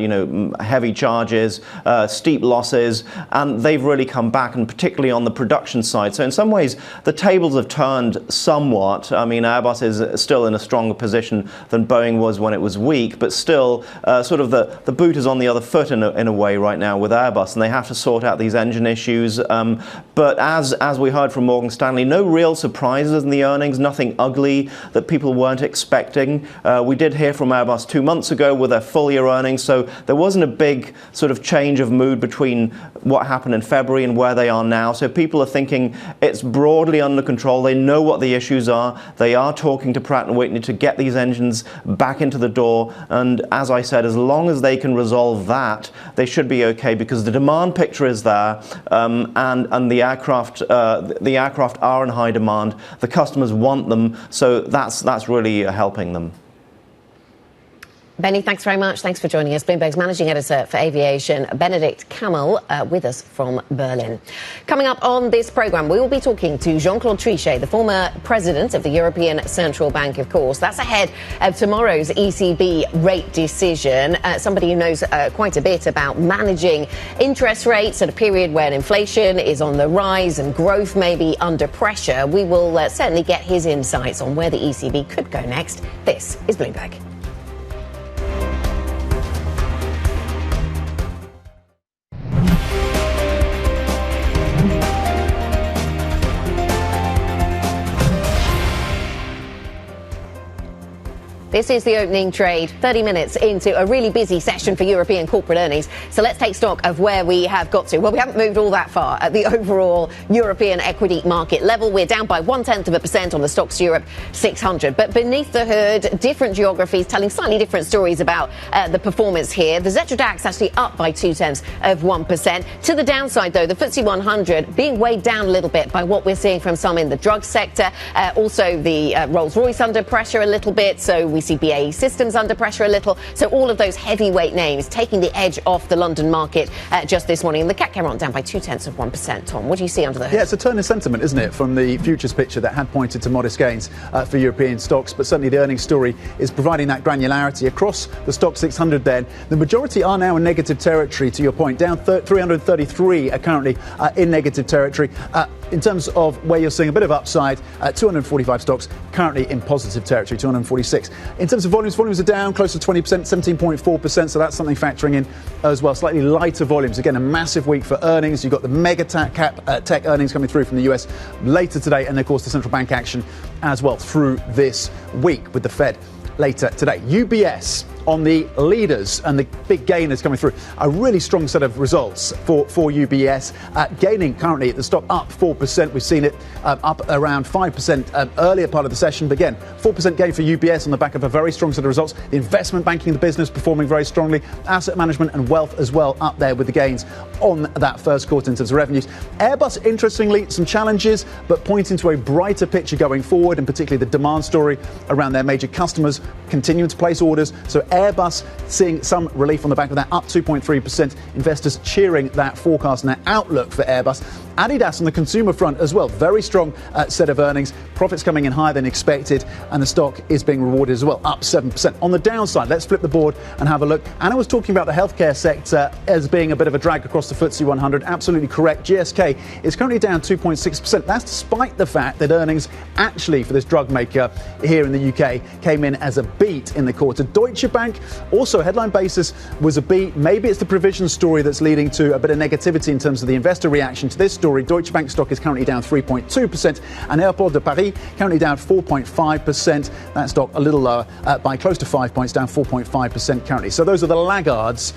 heavy charges, steep losses, and they've really come back, and particularly on the production side. So in some ways, the tables have turned somewhat. I mean, Airbus is still in a stronger position than Boeing was when it was weak, but still, sort of the boot is on the other foot in a way right now with Airbus, and they have to sort out these engine issues. But as we heard from Morgan Stanley, no real surprises in the earnings, nothing ugly that people weren't expecting. We did hear from Airbus 2 months ago with their full year earnings, so there wasn't a big sort of change of mood between what happened in February and where they are now. So people are thinking it's broadly under control. They know what the issues are. They are talking to Pratt & Whitney to get these engines back into the door. And as I said, as long as they can resolve that, they should be okay okay because the demand picture is there, and the aircraft are in high demand. The customers want them, so that's really helping them. Benny, thanks very much. Thanks for joining us. Bloomberg's managing editor for aviation, Benedict Kamel, with us from Berlin. Coming up on this programme, we will be talking to Jean-Claude Trichet, the former president of the European Central Bank, of course. That's ahead of tomorrow's ECB rate decision. Somebody who knows quite a bit about managing interest rates at a period when inflation is on the rise and growth may be under pressure. We will certainly get his insights on where the ECB could go next. This is Bloomberg. This is the opening trade, 30 minutes into a really busy session for European corporate earnings. So let's take stock of where we have got to. Well, we haven't moved all that far at the overall European equity market level. We're down by 0.1% on the Stocks Europe 600. But beneath the hood, different geographies telling slightly different stories about the performance here. The Xetra DAX actually up by 0.2%. To the downside, though, the FTSE 100 being weighed down a little bit by what we're seeing from some in the drug sector. Also, the Rolls-Royce under pressure a little bit. So we see BAE Systems under pressure a little. So all of those heavyweight names taking the edge off the London market just this morning. And the CAC Caron down by 0.2%. Tom, what do you see under the hood? Yeah, it's a turn in sentiment, isn't it, from the futures picture that had pointed to modest gains for European stocks. But certainly the earnings story is providing that granularity across the stock 600 then. The majority are now in negative territory, to your point. Down 333 are currently in negative territory. In terms of where you're seeing a bit of upside, 245 stocks currently in positive territory, 246. In terms of volumes are down close to 20%, 17.4%, so that's something factoring in as well. Slightly lighter volumes. Again, a massive week for earnings. You've got the mega tech earnings coming through from the US later today, and of course the central bank action as well through this week with the Fed later today. UBS on the leaders and the big gainers coming through. A really strong set of results for UBS. Gaining currently at the stock up 4%. We've seen it up around 5% earlier part of the session. But again, 4% gain for UBS on the back of a very strong set of results. The investment banking, the business performing very strongly. Asset management and wealth as well up there with the gains on that first quarter in terms of revenues. Airbus, interestingly, some challenges, but pointing to a brighter picture going forward, and particularly the demand story around their major customers continuing to place orders. So Airbus seeing some relief on the back of that, up 2.3%. Investors cheering that forecast and that outlook for Airbus. Adidas on the consumer front as well. Very strong set of earnings. Profits coming in higher than expected, and the stock is being rewarded as well, up 7%. On the downside, let's flip the board and have a look. Anna was talking about the healthcare sector as being a bit of a drag across the FTSE 100. Absolutely correct. GSK is currently down 2.6%. That's despite the fact that earnings actually for this drug maker here in the UK came in as a beat in the quarter. Deutsche Bank, also headline basis, was a beat. Maybe it's the provision story that's leading to a bit of negativity in terms of the investor reaction to this story. Deutsche Bank stock is currently down 3.2%, and Airport de Paris currently down 4.5%. That stock a little lower by close to 5 points, down 4.5% currently. So those are the laggards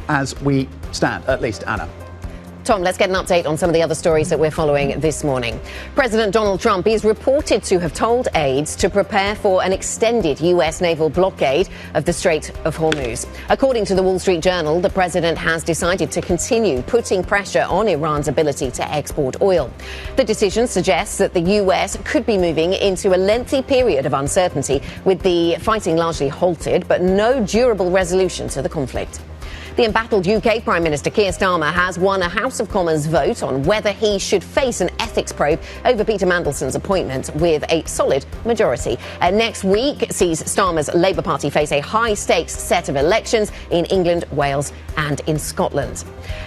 as we stand, at least, Anna. Tom, let's get an update on some of the other stories that we're following this morning. President Donald Trump is reported to have told aides to prepare for an extended US naval blockade of the Strait of Hormuz. According to the Wall Street Journal, the president has decided to continue putting pressure on Iran's ability to export oil. The decision suggests that the US could be moving into a lengthy period of uncertainty, with the fighting largely halted, but no durable resolution to the conflict. The embattled UK Prime Minister Keir Starmer has won a House of Commons vote on whether he should face an ethics probe over Peter Mandelson's appointment with a solid majority. Next week sees Starmer's Labour Party face a high-stakes set of elections in England, Wales and in Scotland.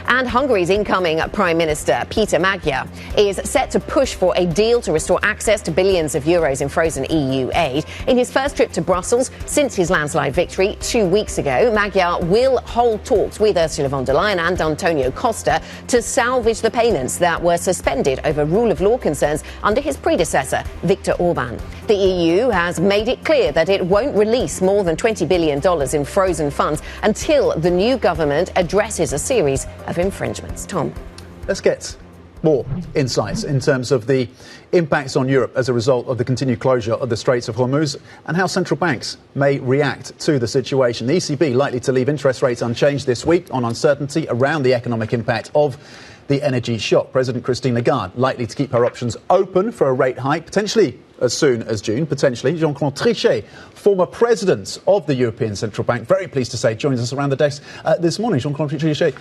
And Hungary's incoming Prime Minister, Peter Magyar, is set to push for a deal to restore access to billions of euros in frozen EU aid. In his first trip to Brussels since his landslide victory 2 weeks ago, Magyar will hold talks with Ursula von der Leyen and Antonio Costa to salvage the payments that were suspended over rule of law concerns under his predecessor, Viktor Orban. The EU has made it clear that it won't release more than $20 billion in frozen funds until the new government addresses a series of infringements. Tom. Let's get more insights in terms of the impacts on Europe as a result of the continued closure of the Straits of Hormuz and how central banks may react to the situation. The ECB likely to leave interest rates unchanged this week on uncertainty around the economic impact of the energy shock. President Christine Lagarde likely to keep her options open for a rate hike, potentially as soon as June, potentially. Jean-Claude Trichet, former president of the European Central Bank, very pleased to say, joins us around the desk this morning. Jean-Claude Trichet,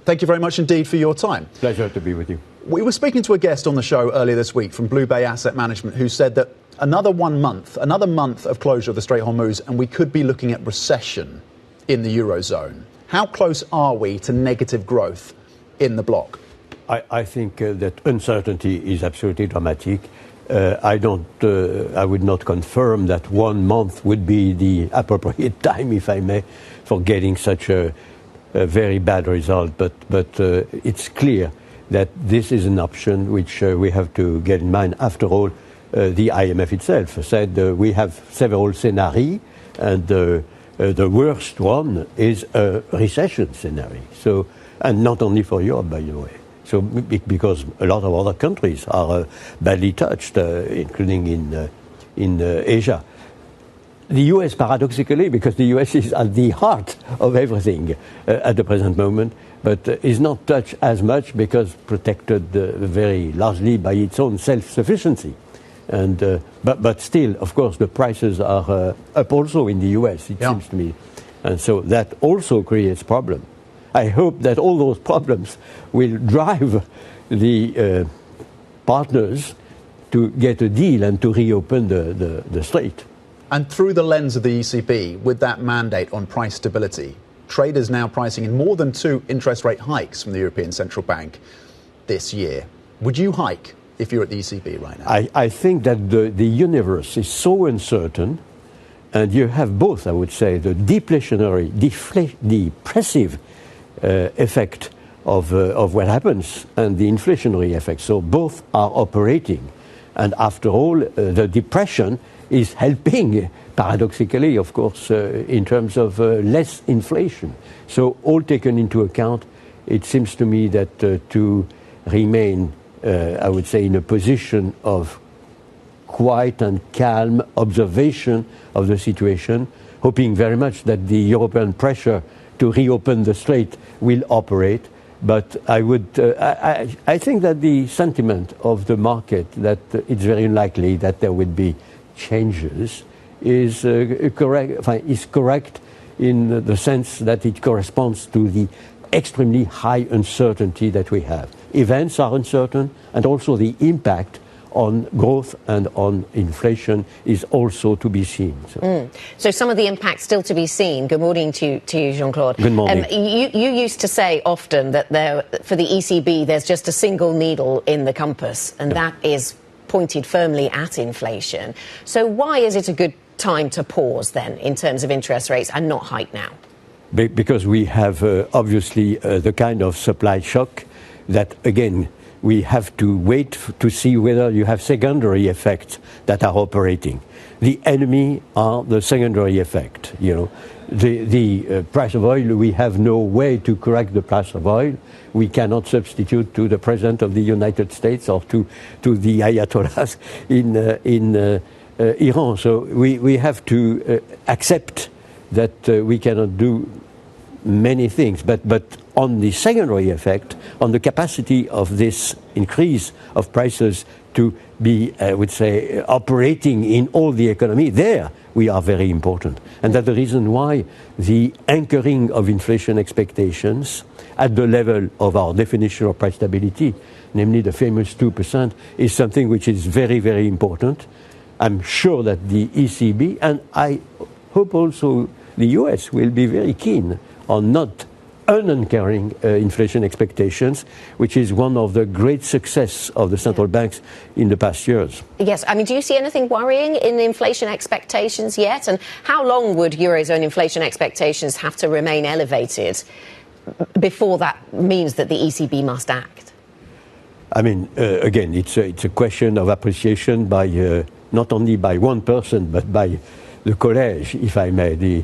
thank you very much indeed for your time. Pleasure to be with you. We were speaking to a guest on the show earlier this week from Blue Bay Asset Management who said that another month of closure of the Strait of Hormuz and we could be looking at recession in the Eurozone. How close are we to negative growth in the bloc? I think that uncertainty is absolutely dramatic. I would not confirm that 1 month would be the appropriate time, if I may, for getting such a very bad result. But it's clear that this is an option which we have to get in mind. After all, the IMF itself said we have several scenarios, and the worst one is a recession scenario. So, and not only for Europe, by the way. So, because a lot of other countries are badly touched, including in Asia. The US, paradoxically, because the US is at the heart of everything at the present moment, but is not touched as much because protected very largely by its own self-sufficiency. And but still, of course, the prices are up also in the US, it seems to me. And so that also creates problems. I hope that all those problems will drive the partners to get a deal and to reopen the strait. And through the lens of the ECB, with that mandate on price stability, traders now pricing in more than 2 interest rate hikes from the European Central Bank this year. Would you hike if you're at the ECB right now? I think that the universe is so uncertain, and you have both, I would say, the deflationary, depressive effect of what happens and the inflationary effect. So both are operating. And after all, the depression is helping, paradoxically, of course, in terms of less inflation. So all taken into account, it seems to me that to remain, I would say, in a position of quiet and calm observation of the situation, hoping very much that the European pressure to reopen the strait will operate. But I think that the sentiment of the market that it's very unlikely that there would be changes is correct in the sense that it corresponds to the extremely high uncertainty that we have. Events are uncertain, and also the impact on growth and on inflation is also to be seen. So some of the impact still to be seen. Good morning to you, Jean-Claude. Good morning. You used to say often that for the ECB there's just a single needle in the compass, and that is pointed firmly at inflation. So why is it a good time to pause then in terms of interest rates and not hike now? Because we have obviously the kind of supply shock that, again, we have to wait to see whether you have secondary effects that are operating. The enemy are the secondary effect. You know, the price of oil, we have no way to correct the price of oil. We cannot substitute to the President of the United States or to the Ayatollahs in Iran. So we have to accept that we cannot do many things. But on the secondary effect, on the capacity of this increase of prices to be, I would say, operating in all the economy, there we are very important. And that's the reason why the anchoring of inflation expectations at the level of our definition of price stability, namely the famous 2%, is something which is very, very important. I'm sure that the ECB, and I hope also the US, will be very keen on not unanchoring inflation expectations, which is one of the great success of the central banks in the past years. Yes, I mean, do you see anything worrying in the inflation expectations yet? And how long would Eurozone inflation expectations have to remain elevated before that means that the ECB must act? I mean, again, it's a question of appreciation by not only by one person, but by the college, if I may.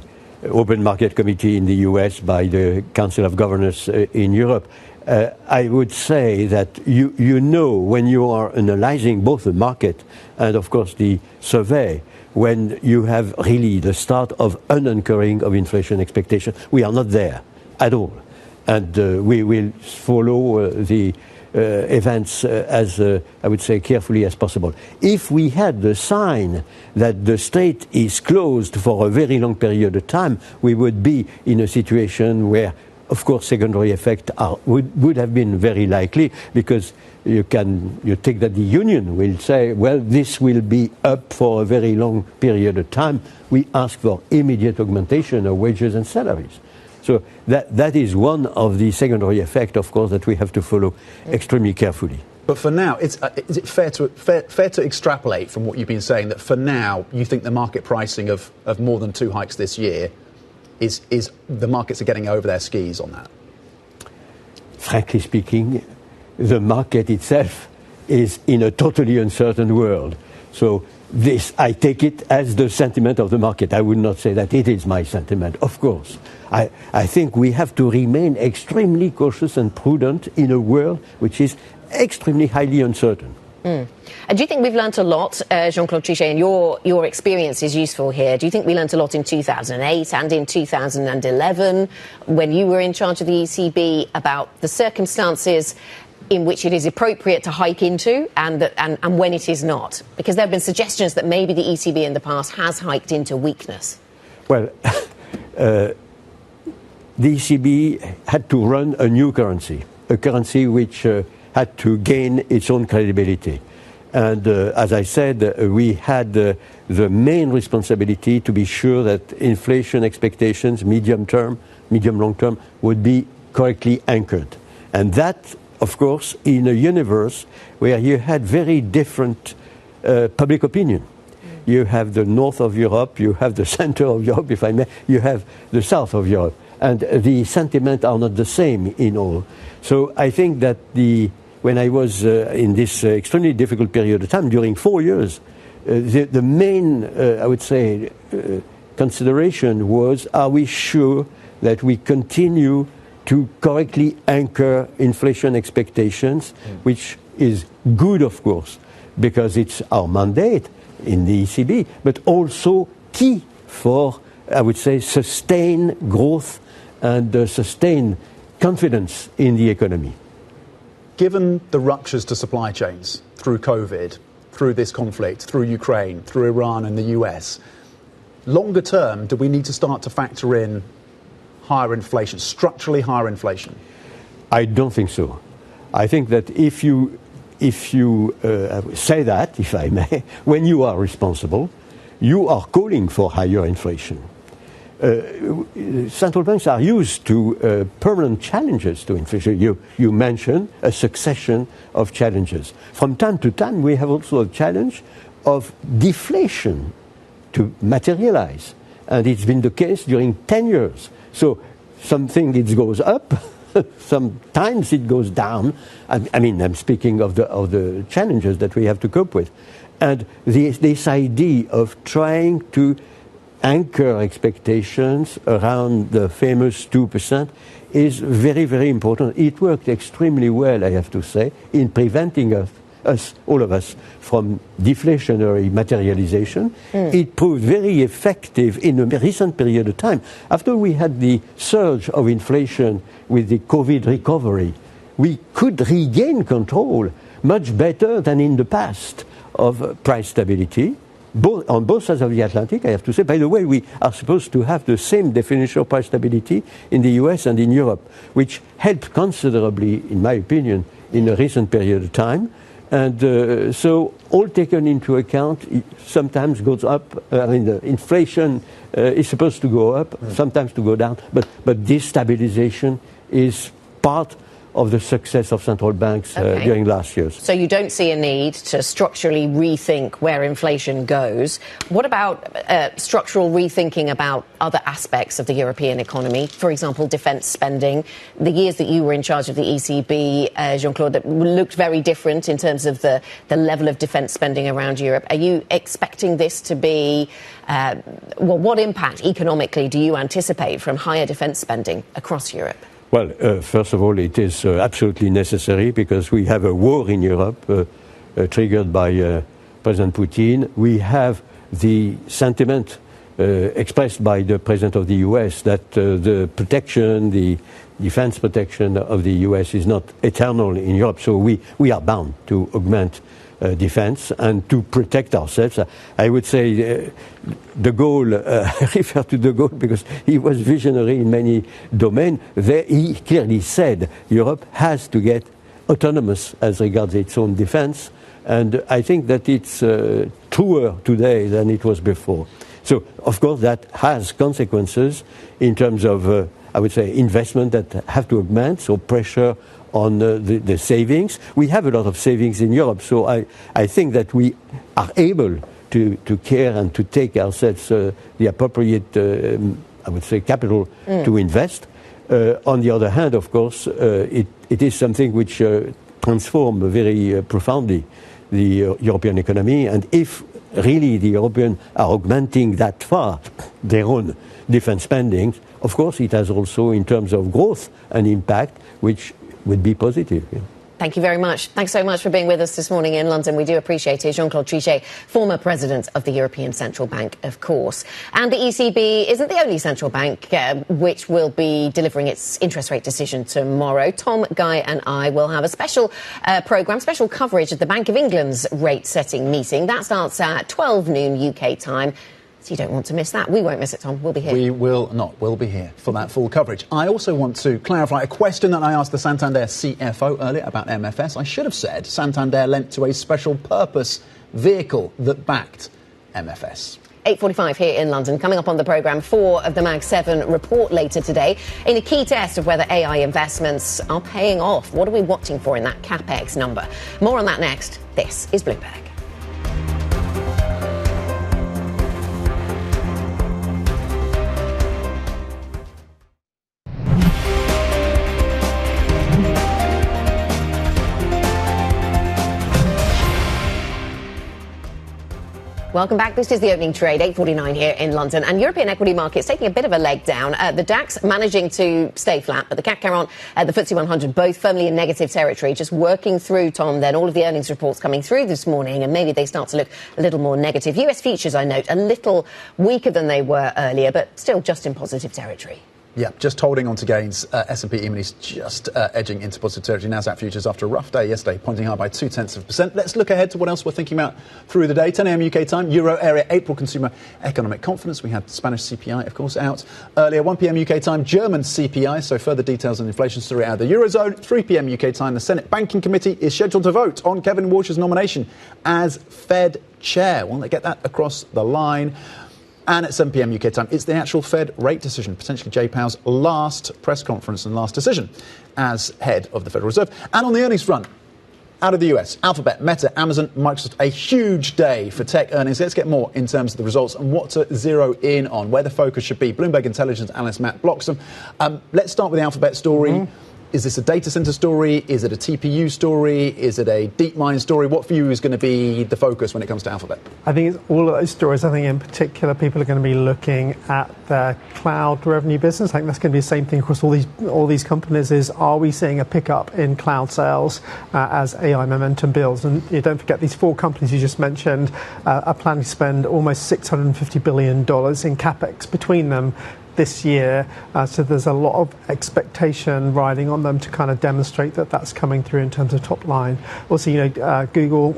Open Market Committee in the US, by the Council of Governors in Europe. I would say that you know when you are analyzing both the market and, of course, the survey, when you have really the start of an anchoring of inflation expectation. We are not there at all. And we will follow the events as, I would say, carefully as possible. If we had the sign that the strait is closed for a very long period of time, we would be in a situation where, of course, secondary effects would have been very likely, because you take that the union will say, well, this will be up for a very long period of time. We ask for immediate augmentation of wages and salaries. So that is one of the secondary effects, of course, that we have to follow extremely carefully. But for now, is it fair to extrapolate from what you've been saying that for now you think the market pricing of more than 2 hikes this year is the markets are getting over their skis on that? Frankly speaking, the market itself is in a totally uncertain world. So this, I take it as the sentiment of the market. I would not say that it is my sentiment, of course. I think we have to remain extremely cautious and prudent in a world which is extremely highly uncertain. And do you think we've learnt a lot, Jean-Claude Trichet, and your experience is useful here? Do you think we learnt a lot in 2008 and in 2011 when you were in charge of the ECB about the circumstances in which it is appropriate to hike into and when it is not? Because there have been suggestions that maybe the ECB in the past has hiked into weakness. Well, the ECB had to run a new currency, a currency which had to gain its own credibility. And as I said, we had the main responsibility to be sure that inflation expectations, medium-long term, would be correctly anchored. And that, of course, in a universe where you had very different public opinion. You have the north of Europe, you have the center of Europe, if I may, you have the south of Europe. And the sentiment are not the same in all. So I think that when I was in this extremely difficult period of time, during 4 years, the main, I would say, consideration was, are we sure that we continue to correctly anchor inflation expectations, which is good, of course, because it's our mandate in the ECB, but also key for, I would say, sustained growth and sustained confidence in the economy. Given the ruptures to supply chains through COVID, through this conflict, through Ukraine, through Iran and the US, longer term, do we need to start to factor in higher inflation, structurally higher inflation? I don't think so. I think that if you say that, if I may, when you are responsible, you are calling for higher inflation. Central banks are used to permanent challenges to inflation. You mentioned a succession of challenges. From time to time, we have also a challenge of deflation to materialize. And it's been the case during 10 years. So something it goes up, sometimes it goes down. I mean, I'm speaking of the challenges that we have to cope with. And this idea of trying to anchor expectations around the famous 2% is very, very important. It worked extremely well, I have to say, in preventing all of us, from deflationary materialization. It proved very effective in a recent period of time. After we had the surge of inflation with the COVID recovery, we could regain control much better than in the past of price stability. On both sides of the Atlantic, I have to say. By the way, we are supposed to have the same definition of price stability in the US and in Europe, which helped considerably, in my opinion, in a recent period of time. And so all taken into account, it sometimes goes up. I mean, the inflation is supposed to go up, sometimes to go down. But this stabilization is part of the success of central banks during last years. So you don't see a need to structurally rethink where inflation goes. What about structural rethinking about other aspects of the European economy? For example, defence spending. The years that you were in charge of the ECB, Jean-Claude, that looked very different in terms of the level of defence spending around Europe. Are you expecting this to be... what impact economically do you anticipate from higher defence spending across Europe? Well, first of all, it is absolutely necessary because we have a war in Europe triggered by President Putin. We have the sentiment expressed by the President of the US that the protection, the defense protection of the US is not eternal in Europe. So we are bound to augment defense and to protect ourselves. I would say De Gaulle, I refer to De Gaulle because he was visionary in many domains. He clearly said Europe has to get autonomous as regards its own defense, and I think that it's truer today than it was before. So, of course, that has consequences in terms of, I would say, investment that have to augment, so pressure on the savings. We have a lot of savings in Europe, so I think that we are able to care and to take ourselves the appropriate, I would say, capital to invest. On the other hand, of course, it is something which transforms very profoundly the European economy, and if really the Europeans are augmenting that far their own defense spending, of course it has also, in terms of growth, an impact which would be positive. Yeah. Thank you very much. Thanks so much for being with us this morning in London. We do appreciate it. Jean-Claude Trichet, former president of the European Central Bank, of course. And the ECB isn't the only central bank which will be delivering its interest rate decision tomorrow. Tom, Guy and I will have a special programme, special coverage of the Bank of England's rate-setting meeting. That starts at 12 noon UK time. So you don't want to miss that. We won't miss it, Tom. We'll be here. We will not. We'll be here for that full coverage. I also want to clarify a question that I asked the Santander CFO earlier about MFS. I should have said Santander lent to a special purpose vehicle that backed MFS. 8:45 here in London. Coming up on the programme, 4 of the Mag 7 report later today in a key test of whether AI investments are paying off. What are we watching for in that CapEx number? More on that next. This is Bloomberg. Welcome back. This is the opening trade, 8:49 here in London. And European equity markets taking a bit of a leg down. The DAX managing to stay flat, but the CAC 40 the FTSE 100 both firmly in negative territory. Just working through, Tom, then all of the earnings reports coming through this morning, and maybe they start to look a little more negative. US futures, I note, a little weaker than they were earlier, but still just in positive territory. Yeah, just holding on to gains. S&P E-minis just edging into positive territory. Nasdaq futures after a rough day yesterday, pointing high by 0.2%. Let's look ahead to what else we're thinking about through the day. 10 a.m. UK time, Euro area April consumer economic confidence. We had Spanish CPI, of course, out earlier. 1 p.m. UK time, German CPI. So further details on the inflation story out of the Eurozone. 3 p.m. UK time, the Senate Banking Committee is scheduled to vote on Kevin Warsh's nomination as Fed chair. Will they get that across the line? And at 7 p.m. UK time, it's the actual Fed rate decision, potentially Jay Powell's last press conference and last decision as head of the Federal Reserve. And on the earnings front, out of the US, Alphabet, Meta, Amazon, Microsoft, a huge day for tech earnings. Let's get more in terms of the results and what to zero in on, where the focus should be. Bloomberg Intelligence analyst Matt Bloxham. Let's start with the Alphabet story. Is this a data center story? Is it a TPU story? Is it a DeepMind story? What for you is going to be the focus when it comes to Alphabet? I think it's all of those stories. I think in particular people are going to be looking at their cloud revenue business. I think that's going to be the same thing across all these companies. Is are we seeing a pickup in cloud sales as AI momentum builds? And you don't forget these 4 companies you just mentioned are planning to spend almost $650 billion in CapEx between them this year, so there's a lot of expectation riding on them to kind of demonstrate that that's coming through in terms of top line. Also, Google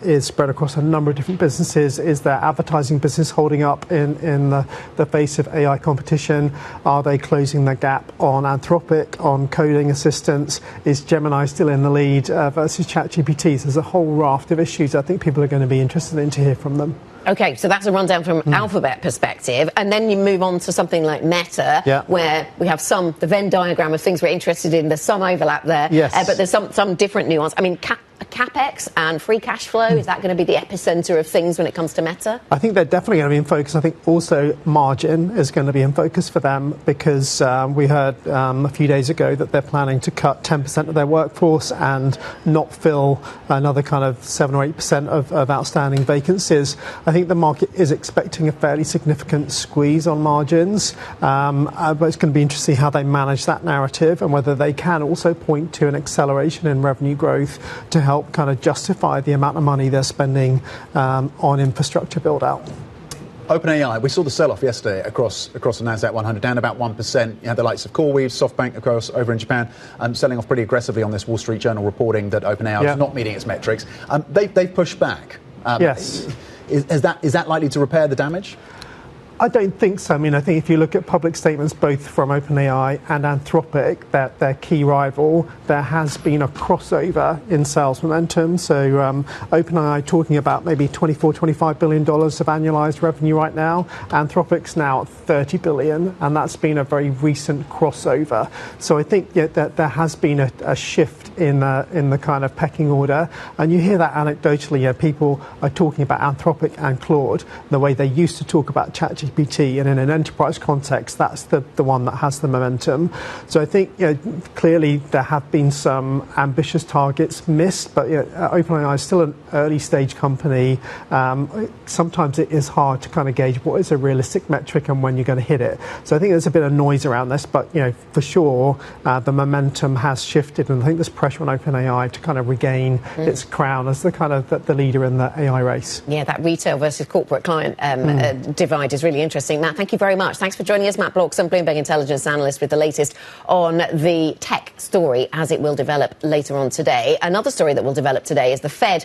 is spread across a number of different businesses. Is their advertising business holding up in the face of AI competition? Are they closing the gap on Anthropic, on coding assistance? Is Gemini still in the lead versus ChatGPT? So there's a whole raft of issues I think people are going to be interested in to hear from them. Okay, so that's a rundown from Alphabet perspective. And then you move on to something like Meta, where we have the Venn diagram of things we're interested in. There's some overlap there, but there's some different nuance. I mean, CapEx and free cash flow, is that going to be the epicenter of things when it comes to Meta? I think they're definitely going to be in focus. I think also margin is going to be in focus for them because we heard a few days ago that they're planning to cut 10% of their workforce and not fill another kind of 7 or 8% of outstanding vacancies. I think the market is expecting a fairly significant squeeze on margins, but it's going to be interesting how they manage that narrative and whether they can also point to an acceleration in revenue growth to help kind of justify the amount of money they're spending on infrastructure build out. OpenAI, we saw the sell-off yesterday across the Nasdaq 100, down about 1%. You had the likes of CoreWeave, SoftBank over in Japan, selling off pretty aggressively on this Wall Street Journal reporting that OpenAI is not meeting its metrics. They've pushed back. Yes. Is that likely to repair the damage? I don't think so. I mean, I think if you look at public statements both from OpenAI and Anthropic, their key rival, there has been a crossover in sales momentum. So OpenAI talking about maybe $24-25 billion of annualized revenue right now. Anthropic's now at $30 billion, and that's been a very recent crossover. So I think that there has been a shift in the kind of pecking order, and you hear that anecdotally. People are talking about Anthropic and Claude the way they used to talk about ChatGPT. And in an enterprise context, that's the one that has the momentum. So I think clearly there have been some ambitious targets missed, but OpenAI is still an early stage company. Sometimes it is hard to kind of gauge what is a realistic metric and when you're going to hit it. So I think there's a bit of noise around this, but for sure the momentum has shifted, and I think there's pressure on OpenAI to kind of regain its crown as the kind of the leader in the AI race. Yeah, that retail versus corporate client divide is really interesting. Matt, thank you very much. Thanks for joining us. Matt Blockson, Bloomberg Intelligence analyst, with the latest on the tech story as it will develop later on today. Another story that will develop today is the Fed,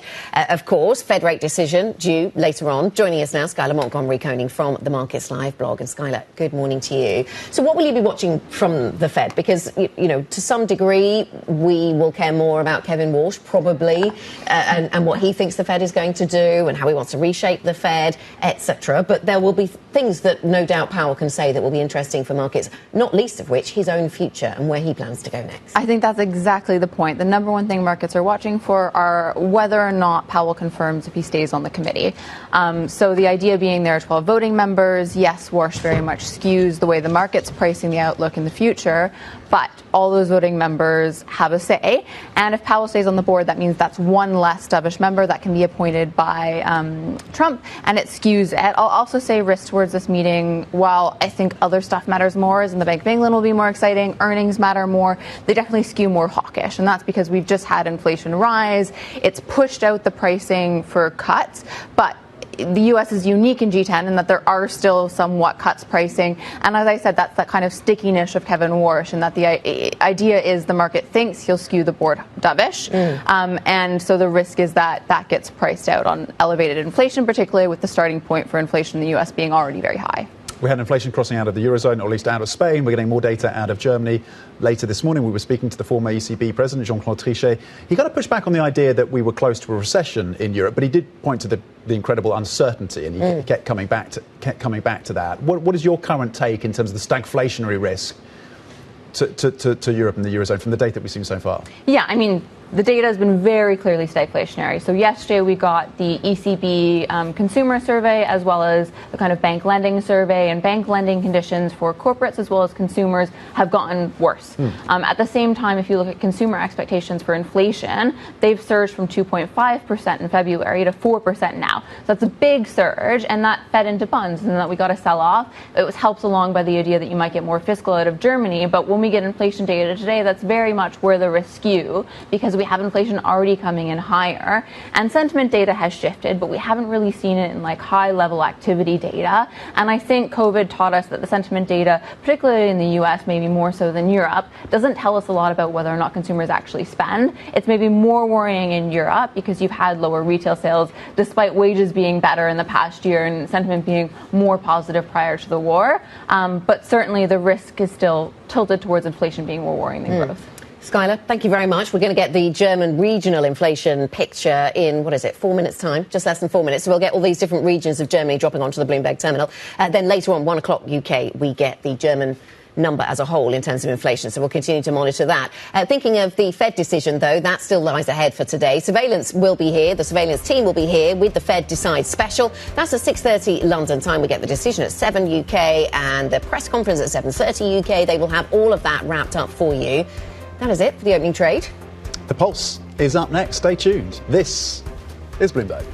of course. Fed rate decision due later on. Joining us now, Skylar Montgomery-Koning from the Markets Live blog. And Skylar, good morning to you. So what will you be watching from the Fed? Because, to some degree, we will care more about Kevin Walsh, probably, and what he thinks the Fed is going to do and how he wants to reshape the Fed, etc. But there will be things that no doubt Powell can say that will be interesting for markets, not least of which his own future and where he plans to go next. I think that's exactly the point. The number one thing markets are watching for are whether or not Powell confirms if he stays on the committee. So the idea being there are 12 voting members. Yes, Walsh very much skews the way the market's pricing the outlook in the future, but all those voting members have a say. And if Powell stays on the board, that means that's one less dovish member that can be appointed by Trump, and it skews it. I'll also say risk towards this meeting, while I think other stuff matters more, as in the Bank of England will be more exciting, earnings matter more, they definitely skew more hawkish. And that's because we've just had inflation rise. It's pushed out the pricing for cuts, but the U.S. is unique in G10 in that there are still somewhat cuts pricing. And as I said, that's that kind of stickiness of Kevin Walsh, and that the idea is the market thinks he'll skew the board dovish. And so the risk is that that gets priced out on elevated inflation, particularly with the starting point for inflation in the U.S. being already very high. We had inflation crossing out of the Eurozone, or at least out of Spain. We're getting more data out of Germany. Later this morning, we were speaking to the former ECB president, Jean-Claude Trichet. He got to push back on the idea that we were close to a recession in Europe, but he did point to the incredible uncertainty, and he kept coming back to that. What is your current take in terms of the stagflationary risk to Europe and the Eurozone from the data that we've seen so far? Yeah, I mean, the data has been very clearly stagflationary. So yesterday we got the ECB consumer survey, as well as the kind of bank lending survey, and bank lending conditions for corporates as well as consumers have gotten worse. At the same time, if you look at consumer expectations for inflation, they've surged from 2.5% in February to 4% now. So that's a big surge, and that fed into bonds, and that we got a sell-off. It was helped along by the idea that you might get more fiscal out of Germany, but when we get inflation data today, that's very much where the risks skew, because we have inflation already coming in higher, and sentiment data has shifted, but we haven't really seen it in like high level activity data. And I think COVID taught us that the sentiment data, particularly in the US, maybe more so than Europe, doesn't tell us a lot about whether or not consumers actually spend. It's maybe more worrying in Europe because you've had lower retail sales despite wages being better in the past year and sentiment being more positive prior to the war. But certainly the risk is still tilted towards inflation being more worrying than growth. Skylar, thank you very much. We're going to get the German regional inflation picture in, 4 minutes' time? Just less than 4 minutes. So we'll get all these different regions of Germany dropping onto the Bloomberg terminal. Then later on, 1 o'clock UK, we get the German number as a whole in terms of inflation. So we'll continue to monitor that. Thinking of the Fed decision, though, that still lies ahead for today. Surveillance will be here. The surveillance team will be here with the Fed Decide special. That's at 6:30 London time. We get the decision at 7 UK and the press conference at 7:30 UK. They will have all of that wrapped up for you. That is it for the opening trade. The Pulse is up next. Stay tuned. This is Bloomberg.